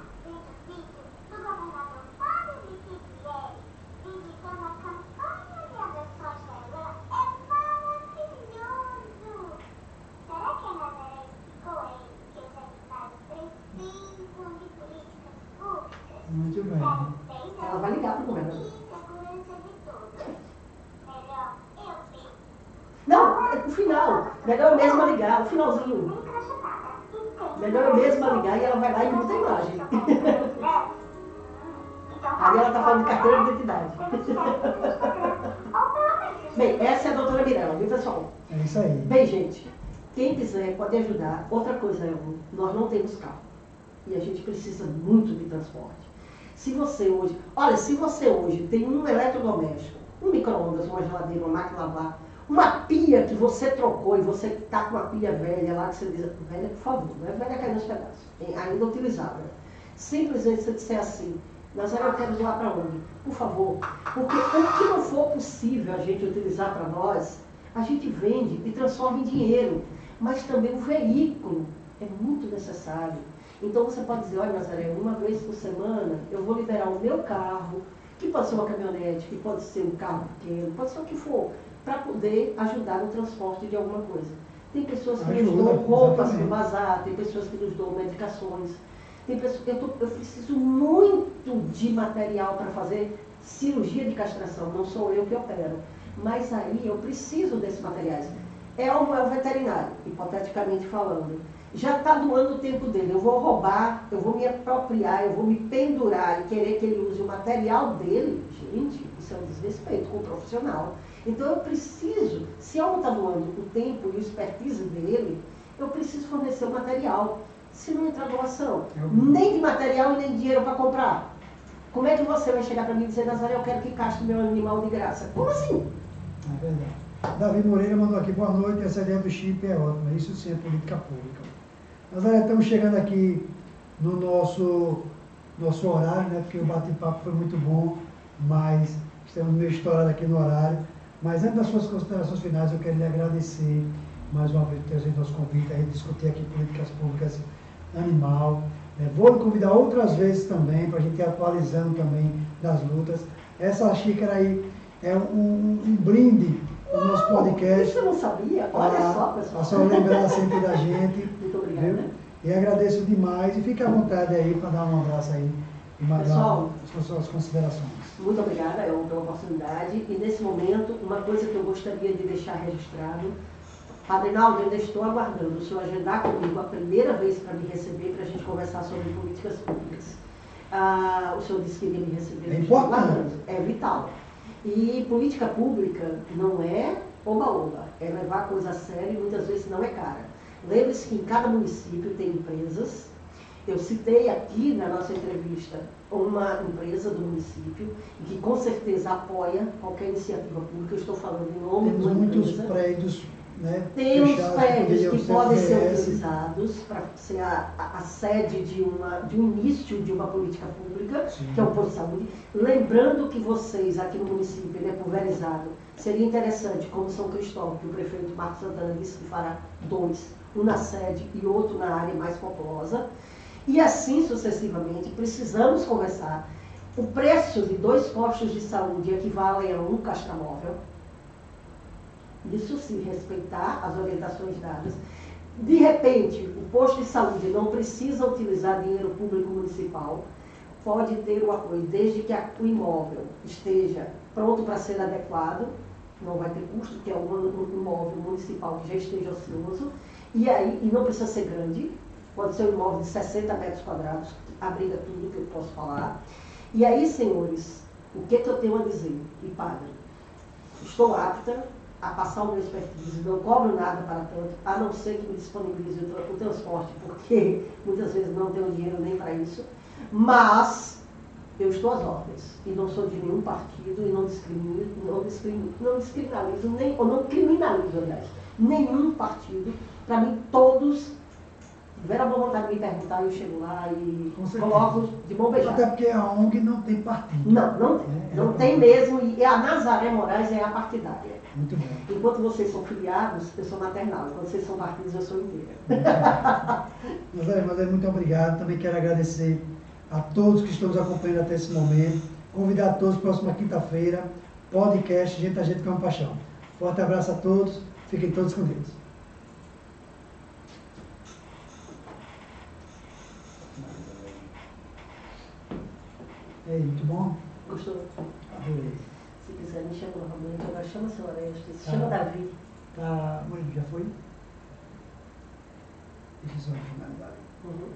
Muito bem. Ela vai ligar para o governador. Não, é o final. Melhor eu mesma ligar, o finalzinho. Melhor eu mesma ligar e ela vai lá e muda a imagem. Aí ela está falando de carteira de identidade. Bem, essa é a doutora Mirella, viu pessoal? É isso aí. Bem, gente, quem quiser pode ajudar. Outra coisa, nós não temos carro. E a gente precisa muito de transporte. Se você hoje tem um eletrodoméstico, um micro-ondas, uma geladeira, uma máquina de lavar, uma pia que você trocou e você está com uma pia velha lá, que você diz, velha, por favor, não é velha cair nos pedaços, ainda utilizável. Simplesmente você disser assim, Nazaré, eu quero doar para onde? Por favor, porque o que não for possível a gente utilizar para nós, a gente vende e transforma em dinheiro. Mas também o veículo é muito necessário. Então você pode dizer, olha Nazaré, uma vez por semana eu vou liberar o meu carro, que pode ser uma caminhonete, que pode ser um carro pequeno, pode ser o que for, para poder ajudar no transporte de alguma coisa. Tem pessoas que nos dão roupas no bazar, tem pessoas que nos dão medicações, tem pessoas, eu preciso muito de material para fazer cirurgia de castração, não sou eu que opero, mas aí eu preciso desses materiais. É o veterinário, hipoteticamente falando. Já está doando o tempo dele, eu vou roubar, eu vou me apropriar, eu vou me pendurar e querer que ele use o material dele. Gente, isso é um desrespeito com o profissional. Então eu preciso, se eu não está doando o tempo e o expertise dele, eu preciso fornecer o material. Se não entrar doação, nem de material e nem de dinheiro para comprar. Como é que você vai chegar para mim e dizer, Nazaré, eu quero que castre meu animal de graça? Como assim? É verdade. Davi Moreira mandou aqui, boa noite, essa ideia do chip é ótima, isso sim é política pública. Nazaré, estamos chegando aqui no nosso horário, né? Porque o bate-papo foi muito bom, mas estamos meio estourados aqui no horário. Mas antes das suas considerações finais, eu quero lhe agradecer mais uma vez por ter aceito nosso convite, a gente discutir aqui políticas públicas animal. Vou lhe convidar outras vezes também, para a gente ir atualizando também das lutas. Essa xícara aí é um brinde no nosso podcast. Isso eu não sabia, olha só, pessoal. A senhora lembrar sempre da gente. Muito obrigada. Viu? E agradeço demais e fique à vontade aí para dar um abraço aí e mandar as suas considerações. Muito obrigada pela oportunidade. E nesse momento, uma coisa que eu gostaria de deixar registrado, Padre Naldo, eu ainda estou aguardando o senhor agendar comigo a primeira vez para me receber, para a gente conversar sobre políticas públicas. O senhor disse que iria me receber. É importante. É vital. E política pública não é oba-oba, é levar a coisa a sério e muitas vezes não é cara. Lembre-se que em cada município tem empresas. Eu citei aqui na nossa entrevista uma empresa do município que com certeza apoia qualquer iniciativa pública. Eu estou falando em nome de uma empresa. Temos muitos prédios, né? Temos prédios que podem ser CFS. utilizados para ser a sede de um início de uma política pública, Sim. que é o posto de saúde. Lembrando que vocês aqui no município, ele é pulverizado, seria interessante, como São Cristóvão, que o prefeito Marcos Santana disse que fará 2, um na sede e outro na área mais populosa. E assim sucessivamente, precisamos conversar. O preço de 2 postos de saúde equivale a um castramóvel. Isso sim, respeitar as orientações dadas. de repente, o posto de saúde não precisa utilizar dinheiro público municipal, pode ter o apoio, desde que o imóvel esteja pronto para ser adequado, não vai ter custo, porque é um imóvel municipal que já esteja ocioso, e não precisa ser grande, pode ser um imóvel de 60 metros quadrados, abriga tudo que eu posso falar. E aí, senhores, o que eu tenho a dizer? E padre, estou apta a passar o meu expertise, não cobro nada para tanto, a não ser que me disponibilize o transporte, porque muitas vezes não tenho dinheiro nem para isso, mas eu estou às ordens e não sou de nenhum partido e não descriminalizo, ou não criminalizo, aliás, nenhum partido. Para mim, todos tiveram a boa vontade de me perguntar, eu chego lá e coloco de mão beijada. Até porque a ONG não tem partido. Não tem. Não tem mesmo. E a Nazaré Moraes é a partidária. Muito bom. Enquanto vocês são filiados, eu sou maternal. Enquanto vocês são partidos, eu sou inteira. Mas muito obrigado. Também quero agradecer a todos que estão nos acompanhando até esse momento. Convidar a todos, próxima quinta-feira, podcast Gente a Gente com Paixão. Forte abraço a todos. Fiquem todos com Deus. E aí, muito bom? Gostou? Adorei. Se quiser, me chama novamente. Agora chama o seu Orestes. Se chama Davi. Tá, já foi? Deixa eu só finalizar. Uhum.